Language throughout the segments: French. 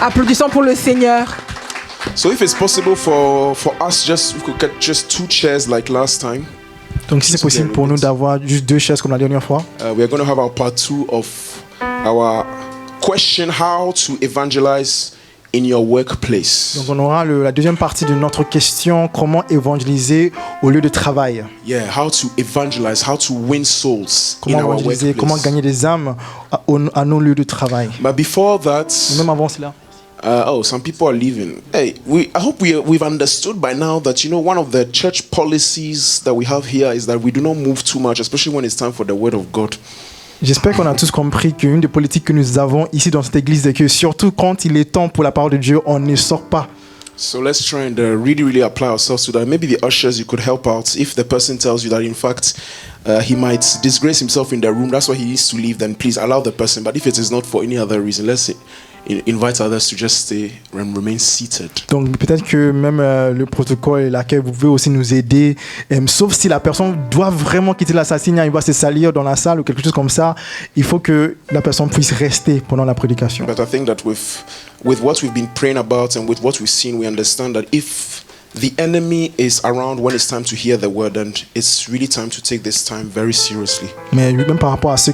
Applaudissons pour le Seigneur. So if it's possible for us, we could get just 2 chairs like last time. Donc si c'est possible pour nous d'avoir juste 2 chaises comme la dernière fois. We are going to have our part 2 of our question, how to evangelize in your workplace. Donc on aura la deuxième partie de notre question, comment évangéliser au lieu de travail. Yeah, how to evangelize, how to win souls comment in our évangéliser, workplace. comment gagner des âmes à nos lieux de travail. But before that, même avant cela. Some people are leaving. Hey, I hope we've understood by now that, one of the church policies that we have here is that we do not move too much, especially when it's time for the word of God. J'espère qu'on a tous compris qu'une des politiques que nous avons ici dans cette église est que surtout quand il est temps pour la parole de Dieu, on ne sort pas. So let's try and really apply ourselves to that. Maybe the ushers, you could help out. If the person tells you that in fact he might disgrace himself in the room, that's why he needs to leave, then please allow the person. But if it is not for any other reason, let's invite others to just stay and remain seated. Donc peut-être que même le protocole et l'accueil, vous pouvez aussi nous aider, sauf si la personne doit vraiment quitter l'assassinat, il va se salir dans la salle ou quelque chose comme ça, il faut que la personne puisse rester pendant la prédication. But I think that with what we've been praying about and with what we've seen, we understand that if the enemy is around when it's time to hear the word, and it's really time to take this time very seriously. Mais même par rapport à ce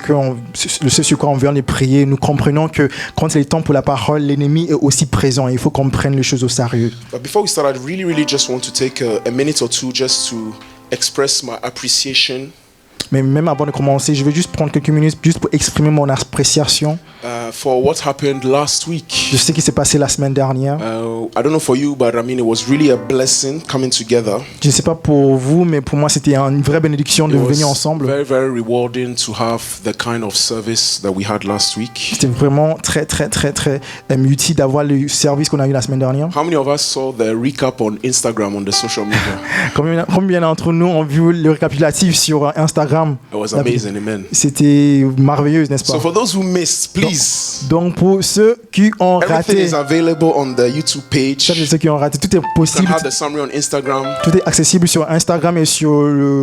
sur quoi on vient de prier, nous comprenons que quand il est temps pour la parole, l'ennemi est aussi présent et il faut qu'on prenne les choses au sérieux. But before we start, I really just want to take a minute or two just to express my appreciation. Mais même avant de commencer, je vais juste prendre quelques minutes juste pour exprimer mon appréciation. For what happened last week. De ce qui s'est passé la semaine dernière. I don't know for you, but I mean it was really a blessing coming together. Je ne sais pas pour vous, mais pour moi c'était une vraie bénédiction de venir ensemble. Very rewarding to have the kind of service that we had last week. C'était vraiment très utile d'avoir le service qu'on a eu la semaine dernière. How many of us saw the recap on Instagram, on the social media? Combien d'entre nous ont vu le récapitulatif sur Instagram? It was amazing, amen. C'était merveilleux, n'est-ce pas? So for those who missed, please. Donc pour ceux qui ont raté, everything is available on the YouTube page. Ceux qui ont raté, tout est possible. You can have the summary on Instagram. Tout est accessible sur Instagram et sur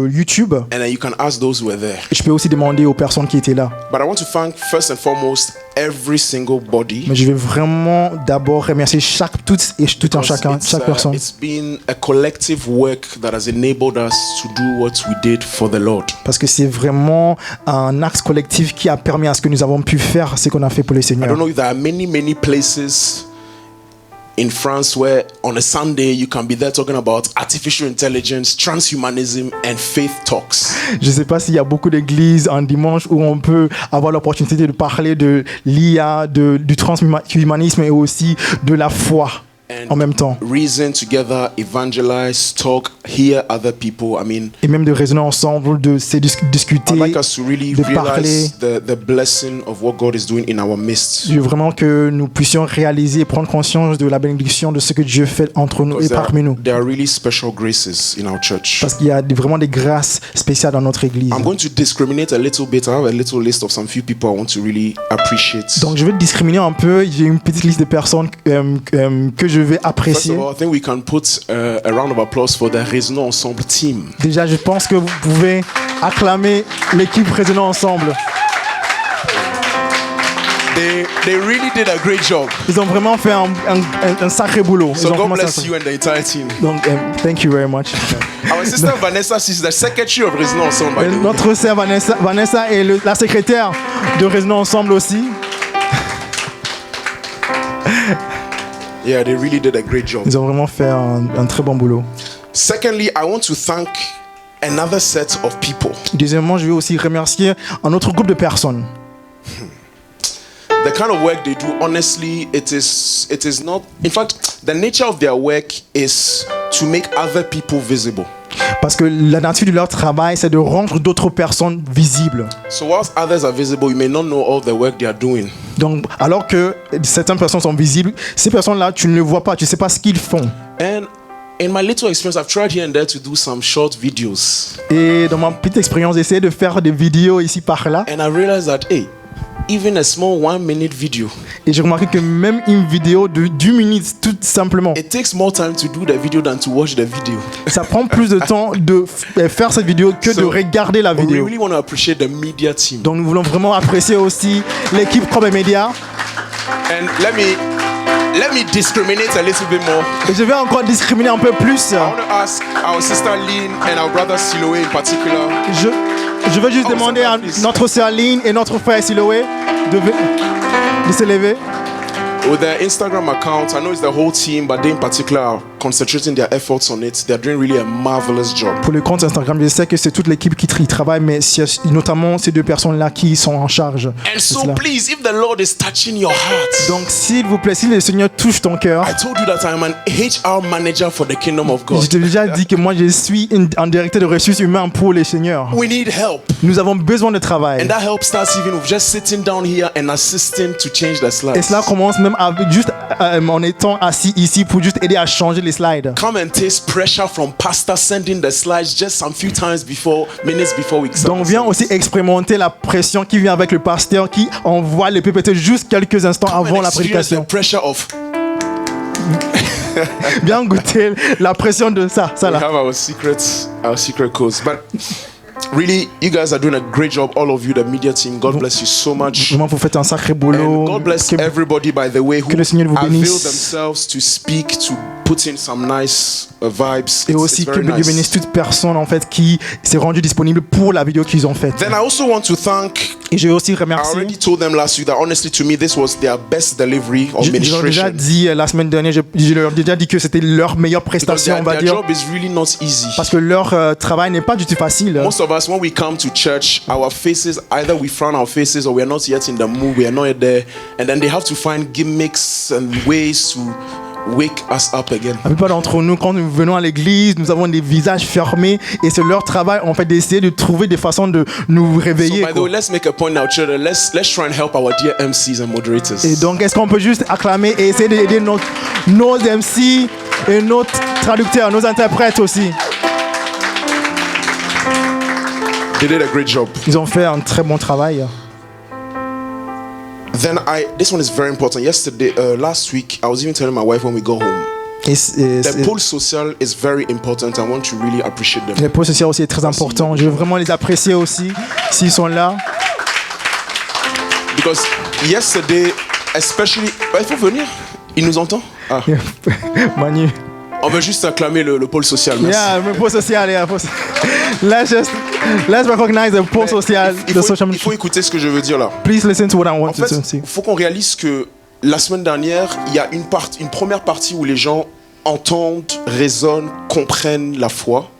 YouTube. And then you can ask those who were there. Je peux aussi demander aux personnes qui étaient là. But I want to thank first and foremost every single body. Mais je vais vraiment d'abord remercier chaque personne. It's been a collective work that has enabled us to do what we did for the Lord. Parce que c'est vraiment un axe collectif qui a permis à ce que nous avons pu faire ce qu'on a fait pour le Seigneur. I don't know if there are many places in France where on a Sunday you can be there talking about artificial intelligence, transhumanism and faith talks. Je ne sais pas s'il y a beaucoup d'églises un dimanche où on peut avoir l'opportunité de parler de l'IA, du transhumanisme et aussi de la foi. En même temps. Reason together, evangelize, talk, hear other people. I mean, et même de raisonner ensemble, de se discuter, I'd like us to really de parler. The blessing of what God is doing in our midst. Je veux vraiment que nous puissions réaliser et prendre conscience de la bénédiction de ce que Dieu fait entre nous et parmi nous. There are really special graces in our church. Parce qu'il y a vraiment des grâces spéciales dans notre église. I'm going to discriminate a little bit. I have a little list of some few people I want to really appreciate. Donc je vais discriminer un peu. J'ai une petite liste de personnes que je vais apprécier. First of all, I think we can put a round of applause for the Raisonnons Ensemble team. Déjà, je pense que vous pouvez acclamer l'équipe Raisonnons Ensemble. They really did a great job. Ils ont vraiment fait un sacré boulot. So God bless you and the entire team. Donc, thank you very much. Our sister Vanessa, she's the secretary of Raisonnons Ensemble. Notre sœur Vanessa est la secrétaire de Raisonnons Ensemble aussi. Yeah, they really did a great job. Ils ont vraiment fait un très bon boulot. Secondly, I want to thank another set of people. Deuxièmement, je veux aussi remercier un autre groupe de personnes. The kind of work they do, honestly, it is not. In fact, the nature of their work is to make other people visible. Parce que la nature de leur travail, c'est de rendre d'autres personnes visibles. So whilst others are visible, you may not know all the work they are doing. Donc, alors que certaines personnes sont visibles, ces personnes-là, tu ne les vois pas, tu ne sais pas ce qu'ils font. And in my little experience, I've tried here and there to do some short videos. Et dans ma petite expérience, j'ai essayé de faire des vidéos ici par là. And I realized that, hey, even a small 1-minute video. Et j'ai remarqué que même une vidéo de 10 minutes, tout simplement. It takes more time to do the video than to watch the video. Ça prend plus de temps de faire cette vidéo que de regarder la vidéo. We really want to appreciate the media team. Donc nous voulons vraiment apprécier aussi l'équipe Probe Media. And let let me discriminate a little bit more. Et je vais encore discriminer un peu plus. I want to ask our sister Lynn and our brother Siloé in particular. Je veux juste Oh, demander à please. notre sœur Lynn et notre frère Siloé de se lever. With their Instagram account, I know it's the whole team, but they in particular are concentrating their efforts on it. They're doing really a marvelous job. Pour le compte Instagram, je sais que c'est toute l'équipe qui travaille, mais c'est notamment ces deux personnes-là qui sont en charge. And de so cela. please, if the Lord is touching your heart, Donc, s'il vous plaît, si le Seigneur touche ton cœur, I told you that I'm an HR manager for the kingdom of God. je t'ai déjà dit que moi, je suis un directeur de ressources humaines pour les seigneurs. We need help. Nous avons besoin de travail. And that help starts even with just sitting down here and assisting to change the Et slides. cela commence même juste en étant assis ici pour juste aider à changer les slides. Come and taste pressure from pastor sending the slides just some few times minutes before we start. Donc, viens aussi expérimenter la pression qui vient avec le pasteur qui envoie les PPT juste quelques instants avant la prédication. The pressure of Viens goûter la pression de ça we là. have our secret codes. But really, you guys are doing a great job, all of you, the media team. God bless you so much. Vraiment, vous faites un sacré And boulot. God bless Que- everybody, by the way, who que le Seigneur vous avail bénisse. themselves to speak, to put in some nice vibes. Et It's aussi que very Dieu nice. bénisse toute personne en fait qui s'est rendue disponible pour la vidéo qu'ils ont faite. Then I also want to thank. Et je veux aussi I remercier. already told them last week that honestly, to me, this was their best delivery of Je leur ai déjà ministration. dit la semaine dernière, je leur ai déjà dit que c'était leur meilleure Because prestation, on va their dire, job is really not easy. parce que leur travail n'est pas du tout facile. Most of us, when we come to church, our faces, either we frown our faces or we are not yet in the mood, we are not yet there. And then they have to find gimmicks and ways to wake us up again. La plupart d'entre nous, quand nous venons à l'église, nous avons des visages fermés et c'est leur travail en fait d'essayer de trouver des façons de nous So, réveiller. by the way, let's make a point now, children. Let's try and help our dear MCs and moderators. Et donc, est-ce qu'on peut juste acclamer et essayer d'aider nos MC et nos traducteurs, nos interprètes aussi. They did a great job. Ils ont fait un très bon travail. Then this one is very important. Yesterday, last week, I was even telling my wife when we go home. The pôle social is very important. I want to really appreciate them. Le pôle social aussi est très important. Je veux vraiment les apprécier aussi s'ils sont là. Because yesterday, especially, il faut venir. Il nous entend? Ah. Manu. On veut juste acclamer le pôle social. Merci. Yeah, le pôle social. Yeah, let's recognize the pôle social. Il faut écouter ce que je veux dire là. Please listen to what I want En to fait, say. il faut qu'on réalise que la semaine dernière, il y a une première partie où les gens entendent, raisonnent, comprennent la foi.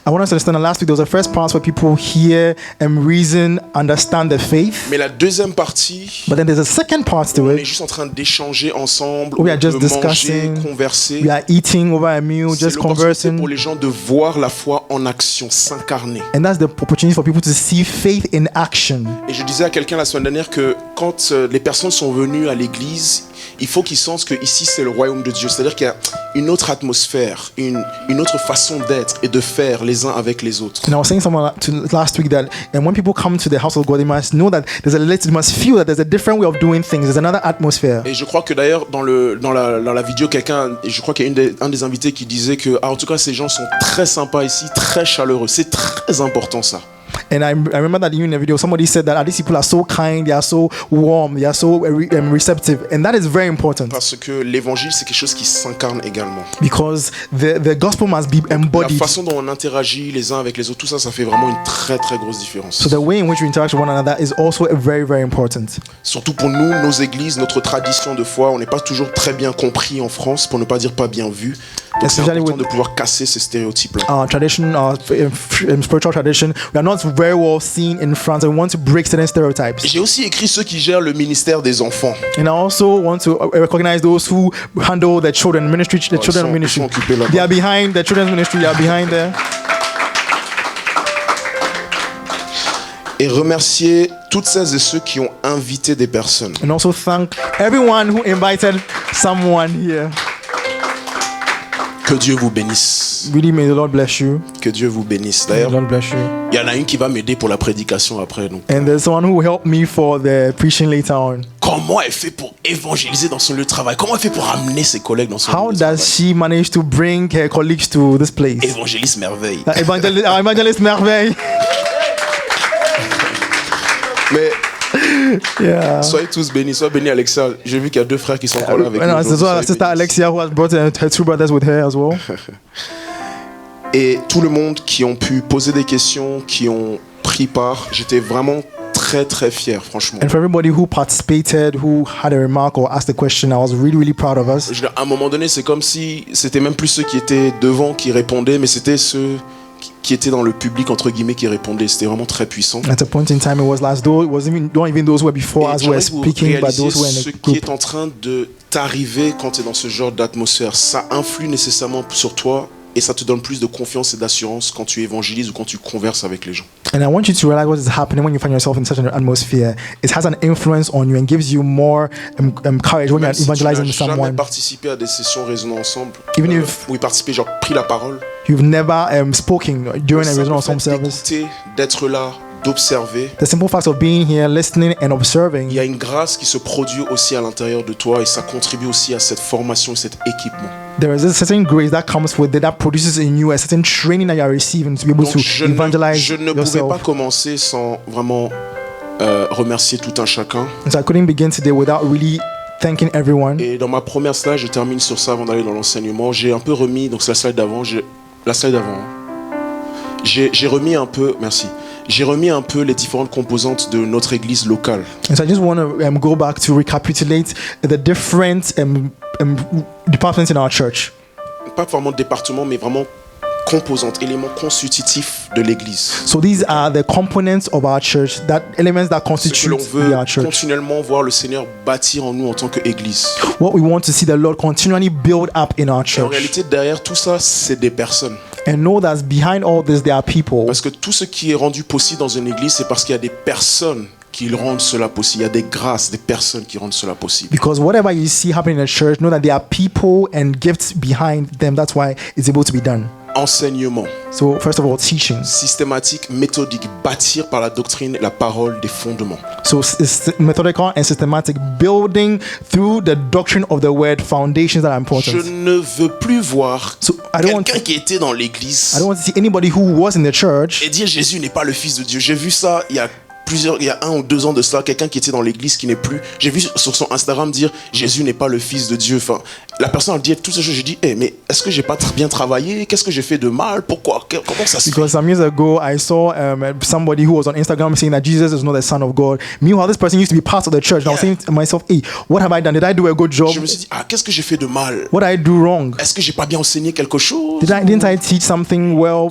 I want us to understand that last week there was a first part where people hear and reason, understand the faith. Mais la deuxième partie, But then there's a second part to on est it. juste en train d'échanger ensemble, We are just de manger, discussing. converser. We are eating over a meal, C'est just l'opportunité conversing. pour les gens de voir la foi en action, s'incarner. And that's the opportunity for people to see faith in action. Et je disais à quelqu'un la semaine dernière que quand les personnes sont venues à l'église, il faut qu'ils sentent que ici c'est le royaume de Dieu. C'est-à-dire qu'il y a une autre atmosphère, une autre façon d'être et de faire les uns avec les autres. And I was saying something last week that, and when people come to the house of God, they must know that they must feel that there's a different way of doing things. There's another atmosphere. Et je crois que d'ailleurs dans la vidéo je crois qu'il y a un des invités qui disait que en tout cas ces gens sont très sympas ici, très chaleureux. C'est très important ça. And I remember that even in the video, somebody said that these people are so kind, they are so warm, they are so receptive, and that is very important Parce que l'évangile c'est quelque chose qui s'incarne également. because the gospel must be La embodied. façon dont on interagit les uns avec les autres, tout ça, ça fait vraiment une très très grosse différence. So the way in which we interact with one another is also very, very important. Surtout pour nous, nos églises, notre tradition de foi, on n'est pas toujours très bien compris en France, pour ne pas dire pas bien vu. Donc c'est Especially important with- de pouvoir casser ces stéréotypes-là. Our tradition, our spiritual tradition, we are not very well seen in France, and we want to break certain stereotypes. J'ai aussi écrit ceux qui gèrent le ministère des enfants. And I also want to recognize those who handle the children ministry, the children's ils ministry. sont occupés là-bas. They are behind the children's ministry. They are behind there. Et remercier toutes celles et ceux qui ont invité des personnes. And also thank everyone who invited someone here. Que Dieu vous bénisse. Really, may the Lord bless you. Que Dieu vous bénisse. May the D'ailleurs, Lord bless you. il y en a une qui va m'aider pour la prédication après. Donc, And there's someone who helped me for the preaching later on. comment elle fait pour évangéliser dans son lieu de travail? Comment elle fait pour amener ses collègues dans son How lieu de does travail? she manage to bring her colleagues to this place? Évangéliste merveille. Evangelist Merveille. Mais Yeah. Soyez tous bénis, sois béni Alexa. J'ai vu qu'il y a 2 frères qui sont encore là avec nous. And as aujourd'hui. well, Soyez Sister bénis. Alexia, who has brought her 2 brothers with her as well. Et tout le monde qui ont pu poser des questions, qui ont pris part, j'étais vraiment très très fier, franchement. And for everybody who participated, who had a remark or asked a question, I was really, really proud of us. À un moment donné, c'est comme si c'était même plus ceux qui étaient devant qui répondaient, mais c'était ceux qui étaient dans le public entre guillemets qui répondaient. C'était vraiment très puissant. At a point in time, it was as though it wasn't even, not even those who were before Et us were j'aimerais que vous speaking, but réalisiez those who were in ce the qui group. est en train de t'arriver quand tu es dans ce genre d'atmosphère. Ça influe nécessairement sur toi et ça te donne plus de confiance et d'assurance quand tu évangélises ou quand tu converses avec les gens. And I want you to realize what is happening when you find yourself in such an atmosphere. It has an influence on you and gives you more courage when Même you're si tu n'as evangelizing jamais someone. participé à des sessions résonnant ensemble, Even if- où ils participaient, genre pris la parole, You've never spoken during a le original simple home fait service. d'écouter, d'être là, d'observer, The simple fact of being here, listening and observing, il y a une grâce qui se produit aussi à l'intérieur de toi et ça contribue aussi à cette formation et cet équipement. there is a certain grace that comes with it that produces in you a certain training that you are receiving to be able Donc to je evangelize ne pouvais pas yourself. commencer sans vraiment remercier tout un chacun. And so I couldn't begin today without really thanking everyone. Et dans ma première slide, je termine sur ça avant d'aller dans l'enseignement. J'ai un peu remis, donc c'est la slide d'avant. La slide d'avant. J'ai remis un peu, merci. J'ai remis un peu les différentes composantes de notre église locale. And so I just want to go back to recapitulate the different departments in our church. Pas vraiment de département, mais vraiment composantes, éléments constitutifs de l'église. So these are the components of our church, that elements that Ce que constitute l'on veut our church. continuellement voir le Seigneur bâtir en nous en tant qu'église. What we want to see the Lord continually build up in our Et en church. réalité, derrière tout ça, c'est des personnes. And know that behind all this there are people. Parce que tout ce qui est rendu possible dans une église, c'est parce qu'il y a des personnes qui rendent cela possible. Il y a des grâces, des personnes qui rendent cela possible. Because whatever you see happening in the church, know that there are people and gifts behind them. That's why it's able to be done. Enseignement So first of all, teaching. systématique, méthodique, bâtir par la doctrine, la parole, des fondements. So it's methodical and systematic, building through the doctrine of the word, foundations that are important. Je ne veux plus voir So I don't want quelqu'un qui était dans l'église I don't want to see anybody who was in the church et dire Jésus n'est pas le Fils de Dieu. J'ai vu ça il y a 1 ou 2 ans de cela, quelqu'un qui était dans l'église qui n'est plus. J'ai vu sur son Instagram dire Jésus n'est pas le Fils de Dieu. Enfin, la personne a dit toutes ces choses. J'ai dit, mais est-ce que j'ai pas bien travaillé? Qu'est-ce que j'ai fait de mal? Pourquoi? Comment ça se fait? because some years ago I saw somebody who was on Instagram saying that Jesus is not the Son of God. Meanwhile, this person used to be part of the church. And I was saying to myself, hey, what have I done? Did I do a good job? Je me suis dit, qu'est-ce que j'ai fait de mal? What did I do wrong? Est-ce que j'ai pas bien enseigné quelque chose? Didn't I teach something well?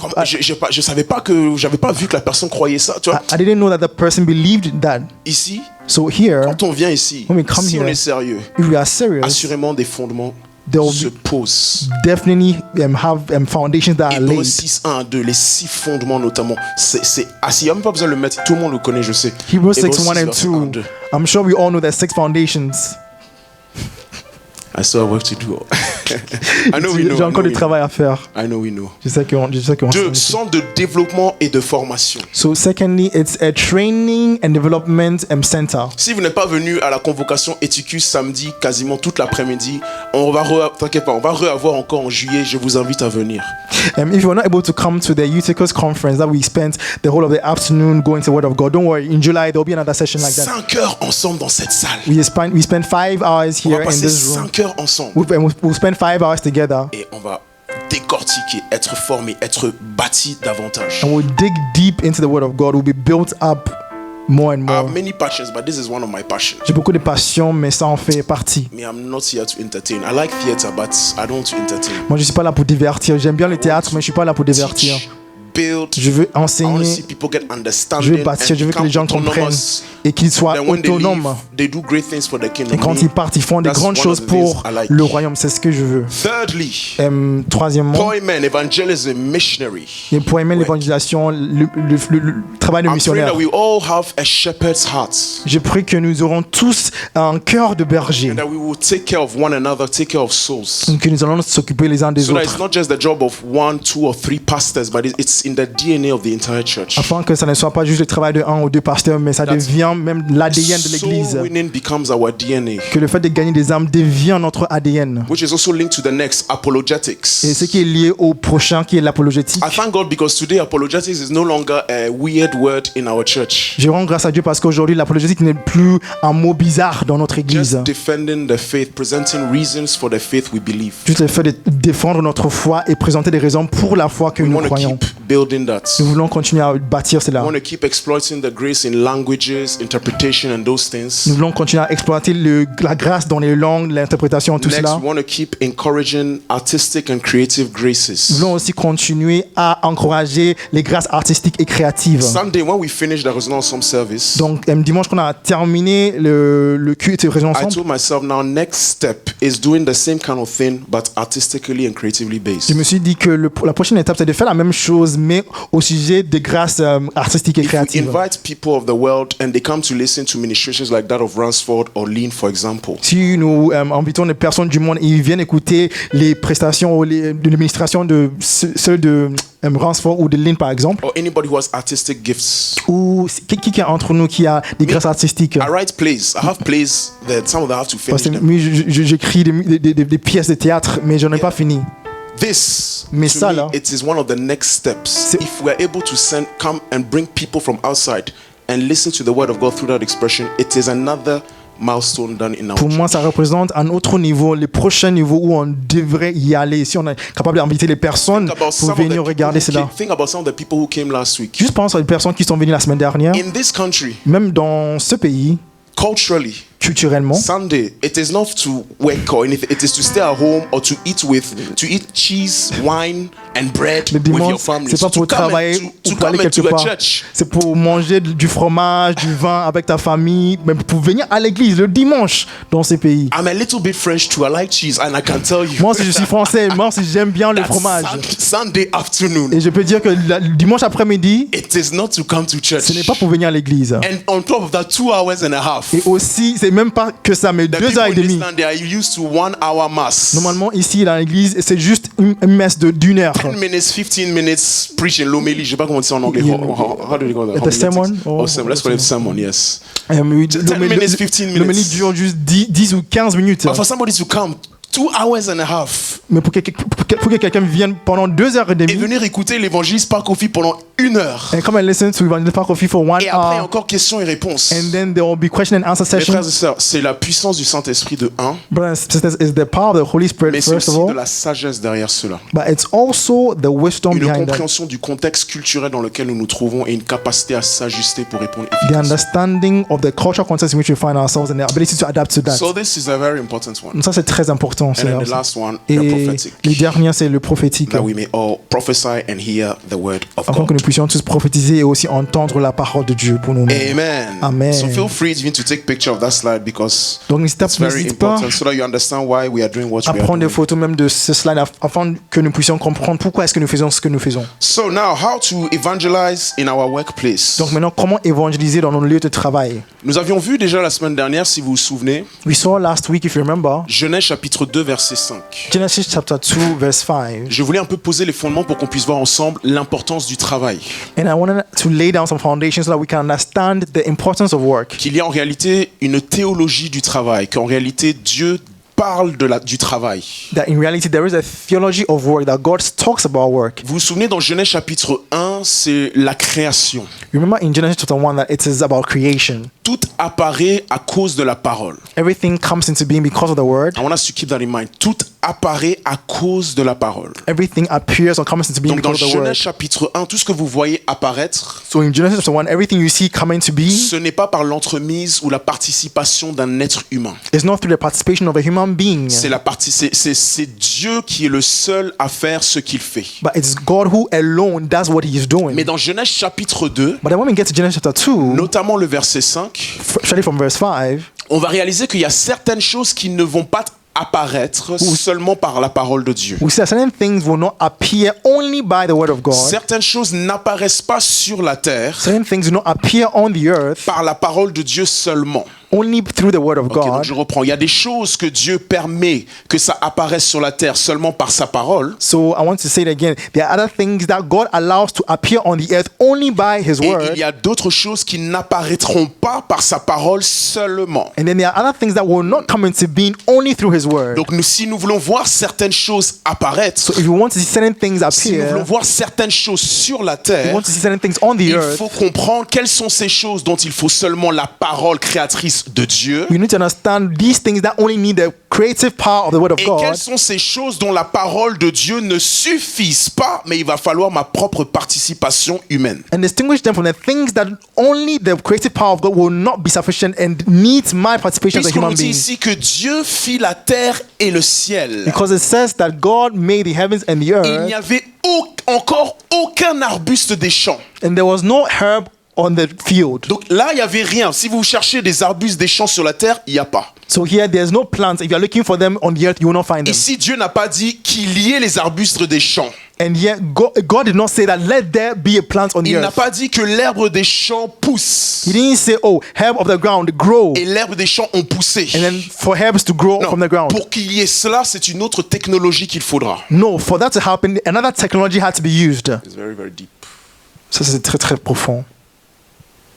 Je savais pas que j'avais pas vu que la personne croyait ça. Tu vois, I didn't know that the person believed that. ici, So here, quand on vient ici, When we come si on here, est sérieux, if we are serious, assurément des fondements there will se be posent. definitely have foundations that are Hébreux laid. 6, 1 à 2, les 6 fondements notamment. C'est il n'y a même pas besoin de le mettre. Tout le monde le connaît, je sais. Hebrews 6, Hébreux 1 and verset 2. 2. I'm sure we all know there's 6 foundations. I still have work to do. I know we know. J'ai encore du travail à faire. I know we know. Je sais qu'on 2. Centre de développement et de formation. So secondly, it's a training and development center. Si vous n'êtes pas venu à la convocation Eticus samedi, quasiment toute l'après-midi, t'inquiète pas, on va reavoir encore en juillet. Je vous invite à venir. If you're not able to come to the Eutychus conference that we spent the whole of the afternoon going to the Word of God, don't worry. In July there'll be another session like that. 5 heures ensemble dans cette salle. We spent 5 hours On va here in passer this room. 5 heures ensemble. We'll spend 5 hours together, Et on va décortiquer, être formé, être bâti davantage. and we'll dig deep into the Word of God. We'll be built up more and I more. have many passions, but this is one of my passions. J'ai beaucoup de passion, mais ça en fait partie. Me, I'm not here to entertain. I like theater, but I don't want to entertain. Moi, je suis pas là pour divertir. J'aime bien le théâtre, mais je suis pas là pour divertir. Teach, build. Je veux I want to see enseigner, people get understanding. je veux bâtir, je veux que les gens comprennent et qu'ils soient Then when they leave, autonomes. they do great things for the kingdom. Et quand ils partent, ils font des That's grandes one choses of the things pour I like. le royaume. C'est ce que je veux. Thirdly, Troisièmement, employment, evangelism, missionary. et pour aimer l'évangélisation, le travail de I'm praying missionnaire. that we all have a shepherd's heart. Je prie que nous aurons tous un cœur de berger, And that we will take care of one another, take care of souls. que nous allons s'occuper les uns des So that it's autres, not just the job of 1, 2, or 3 pastors, but it's in the DNA of the entire church. afin que ça ne soit pas juste le travail de un ou deux pasteurs, mais ça That devient devient même l'ADN de l'Église. Soul winning becomes our DNA, Que le fait de gagner des âmes devient notre ADN. which is also linked to the next, apologetics. Et ce qui est lié au prochain, qui est l'apologétique. I thank God because today apologetics is no longer a weird word in our church. Je rends grâce à Dieu parce qu'aujourd'hui, l'apologétique n'est plus un mot bizarre dans notre Église. Just defending the faith, presenting reasons for the faith we believe. Juste le fait de défendre notre foi et présenter des raisons pour la foi que We nous want to croyons. keep building that. Nous voulons continuer à bâtir We cela. want to keep exploiting the grace in languages, interpretation, and those Nous things. voulons continuer à exploiter la grâce dans les langues, l'interprétation, tout Next, cela. we want to keep encouraging artistic and creative Nous graces. voulons aussi continuer à encourager les grâces artistiques et créatives. Sunday, when we finished the Resonance Psalm service, Donc, dimanche, qu'on a terminé le culte et raison I ensemble, told myself now next step is doing the same kind of thing but artistically and creatively based. je me suis dit que la prochaine étape, c'est de faire la même chose, mais au sujet des grâces artistiques et If we créatives. invite people of the world and they come to listen to ministrations like that of Ransford or Lean, for example, Si nous invitons les personnes du monde et ils viennent écouter les prestations ou de l'administration de ceux de Ransford ou de Lynn, par exemple, or anybody who has artistic gifts, ou qui est entre nous qui a des grâces artistiques? I write plays. I have plays that some of them have to finish Parce que them. moi, j'écris des pièces de théâtre, mais je n'ai pas fini. This, Mais to ça, me, là, it is one of the next steps. If we are able to come and bring people from outside and listen to the word of God through that expression, it is another milestone done in our pour moi, church. ça représente un autre niveau, le prochain niveau où on devrait y aller. Si on est capable d'inviter les personnes Think about pour some of the venir people regarder who cela. came- think about some of the people who came last week. Juste pense aux personnes qui sont venues la semaine dernière, In this country, même dans ce pays, culturally, culturellement. Sunday, it is not to work or anything. It is to stay at home or to eat cheese, wine, and bread Le with your dimanche, family. c'est So pas pour travailler ou to pour aller come quelque into a part. church. C'est pour manger du fromage, du vin avec ta famille, mais pour venir à l'église le dimanche dans ces pays. I'm a little bit French too. I like cheese, and I can tell you. Moi aussi, je suis français. Moi aussi, j'aime bien le that fromage. Sunday afternoon, Et je peux dire que le dimanche après-midi, it is not to come to church. ce n'est pas pour venir à l'église. And on top of that, 2 hours and a half. Et aussi, c'est même pas que ça, mais The 2 heures et people in this demie. land, they are used to 1 hour mass. Normalement, ici, dans l'église, c'est juste une messe d'une heure. 10 minutes, 15 minutes preaching l'homélie. Je sais pas comment on dit ça en anglais. Yeah. How do you call that? The sermon? Homiletics. Oh, sermon. Let's call it sermon, yes. Oui, 10 minutes, 15 minutes. L'homélie dure juste 10 ou 15 minutes. But for somebody to come 2 hours and a half Mais pour que quelqu'un vienne pendant 2 heures et et demie, venir écouter l'évangile par Kofi pendant 1 heure. and come and listen to Evangelist Park Coffee for 1 Et après, hour, encore questions et réponses. and then there will be question and answer Mes frères sessions. et sœurs, c'est la puissance du Saint-Esprit de 1, Brothers and sisters, it's the power of the Holy Spirit mais c'est first aussi of de all, la sagesse derrière cela. but it's also the wisdom Une behind that. compréhension du contexte culturel dans lequel nous nous trouvons et une capacité à s'ajuster pour répondre The efficacement. understanding of the cultural context in which we find ourselves and the ability to adapt to that. So this is a very important one. Ça, c'est très important. And cela then the aussi. last one, Et the prophetic. le dernier, c'est le prophétique. That we may all prophesy and hear the word of Afin que God. nous puissions tous prophétiser et aussi entendre la parole de Dieu pour nous. Amen. Amen. So feel free even to take picture of that slide because Donc it's very n'hésite pas important so that you understand why we are doing what à we are prendre des doing. photos même de ce slide afin que nous puissions comprendre pourquoi est-ce que nous faisons ce que nous faisons. So now, how to evangelize in our workplace? Donc maintenant, comment évangéliser dans nos lieux de travail? Nous avions vu déjà la semaine dernière, si vous vous souvenez, We saw last week, if you remember, Genèse chapitre 2, verset 5. Genesis chapter 2, verse 5. Je voulais un peu poser les fondements pour qu'on puisse voir ensemble l'importance du travail. And I wanted to lay down some foundations so that we can understand the importance of work. Qu'il y a en réalité une théologie du travail, qu'en réalité Dieu parle du travail. That in reality, there is a theology of work, that God talks about work. Vous vous souvenez, dans Genèse chapitre 1, c'est la création. Remember in Genesis chapter 1 that it is about creation. Tout apparaît à cause de la parole. Everything comes into being because of the word. I want us to keep that in mind. Tout apparaît à cause de la parole. Everything appears or comes into being Donc dans because of the word. Genèse chapitre 1, tout ce que vous voyez apparaître, So in Genesis chapter 1, everything you see come into being ce n'est pas par l'entremise ou la participation d'un être humain. is not through the participation of a human being, C'est Dieu qui est le seul à faire ce qu'il fait. but it's God who alone does what he is doing. Mais dans Genèse chapitre 2, But then when we get to Genesis chapter 2, notamment le verset 5, especially from verse 5, on va réaliser qu'il y a certaines choses qui ne vont pas apparaître seulement par la parole de Dieu. we see that certain things will not appear only by the word of God. Certaines choses n'apparaissent pas sur la terre Certain things do not appear on the earth par la parole de Dieu seulement. only through the word of Ok, donc God. je reprends. Il y a des choses que Dieu permet que ça apparaisse sur la terre seulement par sa parole. So I want to say it again. There are other things that God allows to appear on the earth only by His Et word. il y a d'autres choses qui n'apparaîtront pas par sa parole seulement. And then there are other things that will not come into being only through His word. Donc si nous voulons voir certaines choses apparaître, So if you want to see certain things si nous voulons appear, voir certaines choses sur la you terre, want to see certain things on the il earth, faut comprendre quelles sont ces choses dont il faut seulement la parole créatrice de Dieu. you need to understand these things that only need the creative power of the word of Et God. quelles sont ces choses dont la parole de Dieu ne suffise pas, mais il va falloir ma propre participation humaine. And distinguish them from the things that only the creative power of God will not be sufficient and needs my participation as a Puisqu'on human dit being. ici que Dieu fit la terre et le ciel, Because it says that God made the heavens and the il n'y earth, avait encore aucun arbuste des champs. and there was no herb on the field. Donc là, il n'y avait rien. Si vous cherchez des arbustes des champs sur la terre, il n'y a pas. So here, there's no plants. If you're looking for them on the earth, you will not find them. Ici, Dieu n'a pas dit qu'il y ait les arbustes des champs. And yet, God did not say that let there be a plant on the Il n'a earth. pas dit que l'herbe des champs pousse. He didn't say, oh, herb of the ground, grow. Et l'herbe des champs ont poussé. And then for herbs to grow Non, from the ground. pour qu'il y ait cela, c'est une autre technologie qu'il faudra. No, for that to happen, another technology had to be used. It's very, very deep. Ça, c'est très, très profond.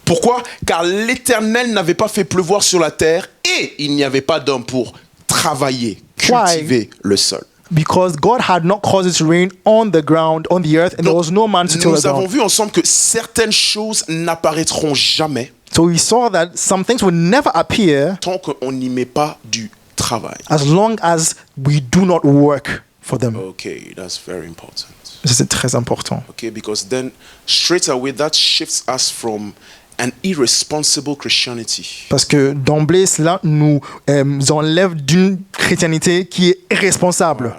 Pourquoi? Car l'Éternel n'avait pas fait pleuvoir sur la terre et il n'y avait pas d'homme pour travailler, cultiver le sol. Because God had not caused it to rain on the ground, on the earth, and there Donc, was no man to till the nous avons ground. vu ensemble que certaines choses n'apparaîtront jamais So we saw that some things will never appear tant qu'on n'y met pas du travail. as long as we do not work for them. Okay, that's very important. Ça, c'est très important. Okay, because then straight away that shifts us from an irresponsible Christianity. Parce que d'emblée, cela nous enlève d'une chrétienté qui est irresponsable.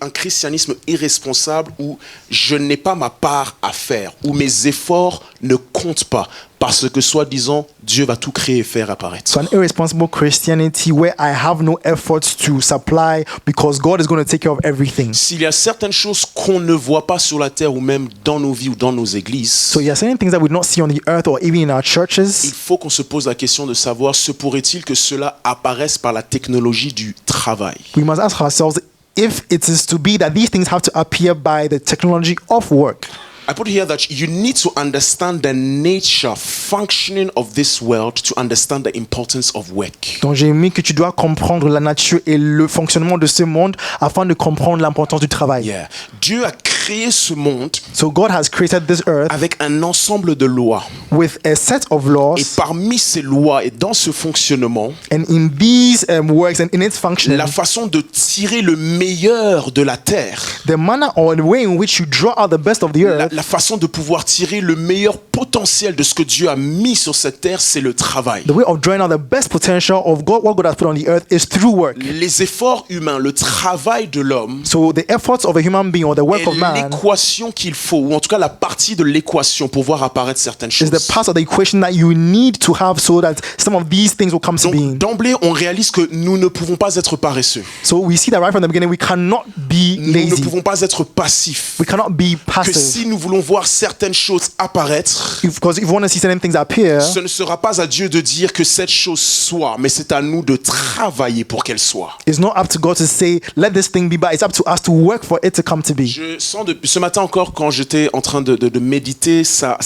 Un christianisme irresponsable où je n'ai pas ma part à faire, où mes efforts ne comptent pas, parce que soi-disant Dieu va tout créer et faire apparaître. So an irresponsible Christianity where I have no efforts to supply because God is going to take care of everything. S'il y a certaines choses qu'on ne voit pas sur la terre ou même dans nos vies ou dans nos églises, So there are certain things that we do not see on the earth or even in our il churches. faut qu'on se pose la question de savoir se pourrait-il que cela apparaisse par la technologie du travail. We must ask ourselves if it is to be that these things have to appear by the technology of work. I put here that you need to understand the nature, functioning of this world to understand the importance of work. Donc j'ai mis que tu dois comprendre la nature et le fonctionnement de ce monde afin de comprendre l'importance du travail. Yeah. Dieu a créé ce monde So God has created this earth avec un ensemble de lois. with a set of Et laws, parmi ces lois et dans ce fonctionnement, and in these works and in its function, la façon de tirer le meilleur de la terre, the manner or the way in which you draw out the best of the earth, la façon de pouvoir tirer le meilleur potentiel de ce que Dieu a mis sur cette terre, c'est le travail. the way of drawing out the best potential of God, what God has put on the earth, is through work. Les efforts humains, le travail de l'homme So the efforts of a human being or the work est of man l'équation qu'il faut, ou en tout cas la partie de l'équation pour voir apparaître certaines is choses. the part of the equation that you need to have so that some of these things will come to Donc being. d'emblée, on réalise que nous ne pouvons pas être paresseux. So we see that right from the beginning, we cannot be Nous ne lazy. pouvons pas être passifs. We cannot be Que passive. si nous voulons voir certaines choses apparaître, Because if you want to see certain things appear, ce ne sera pas à Dieu de dire que cette chose soit, mais c'est à nous de travailler pour qu'elle soit. it's not up to God to say, let this thing be, but it's up to us to work for it to come to be. Je sens depuis ce matin encore, quand j'étais en train de méditer, ça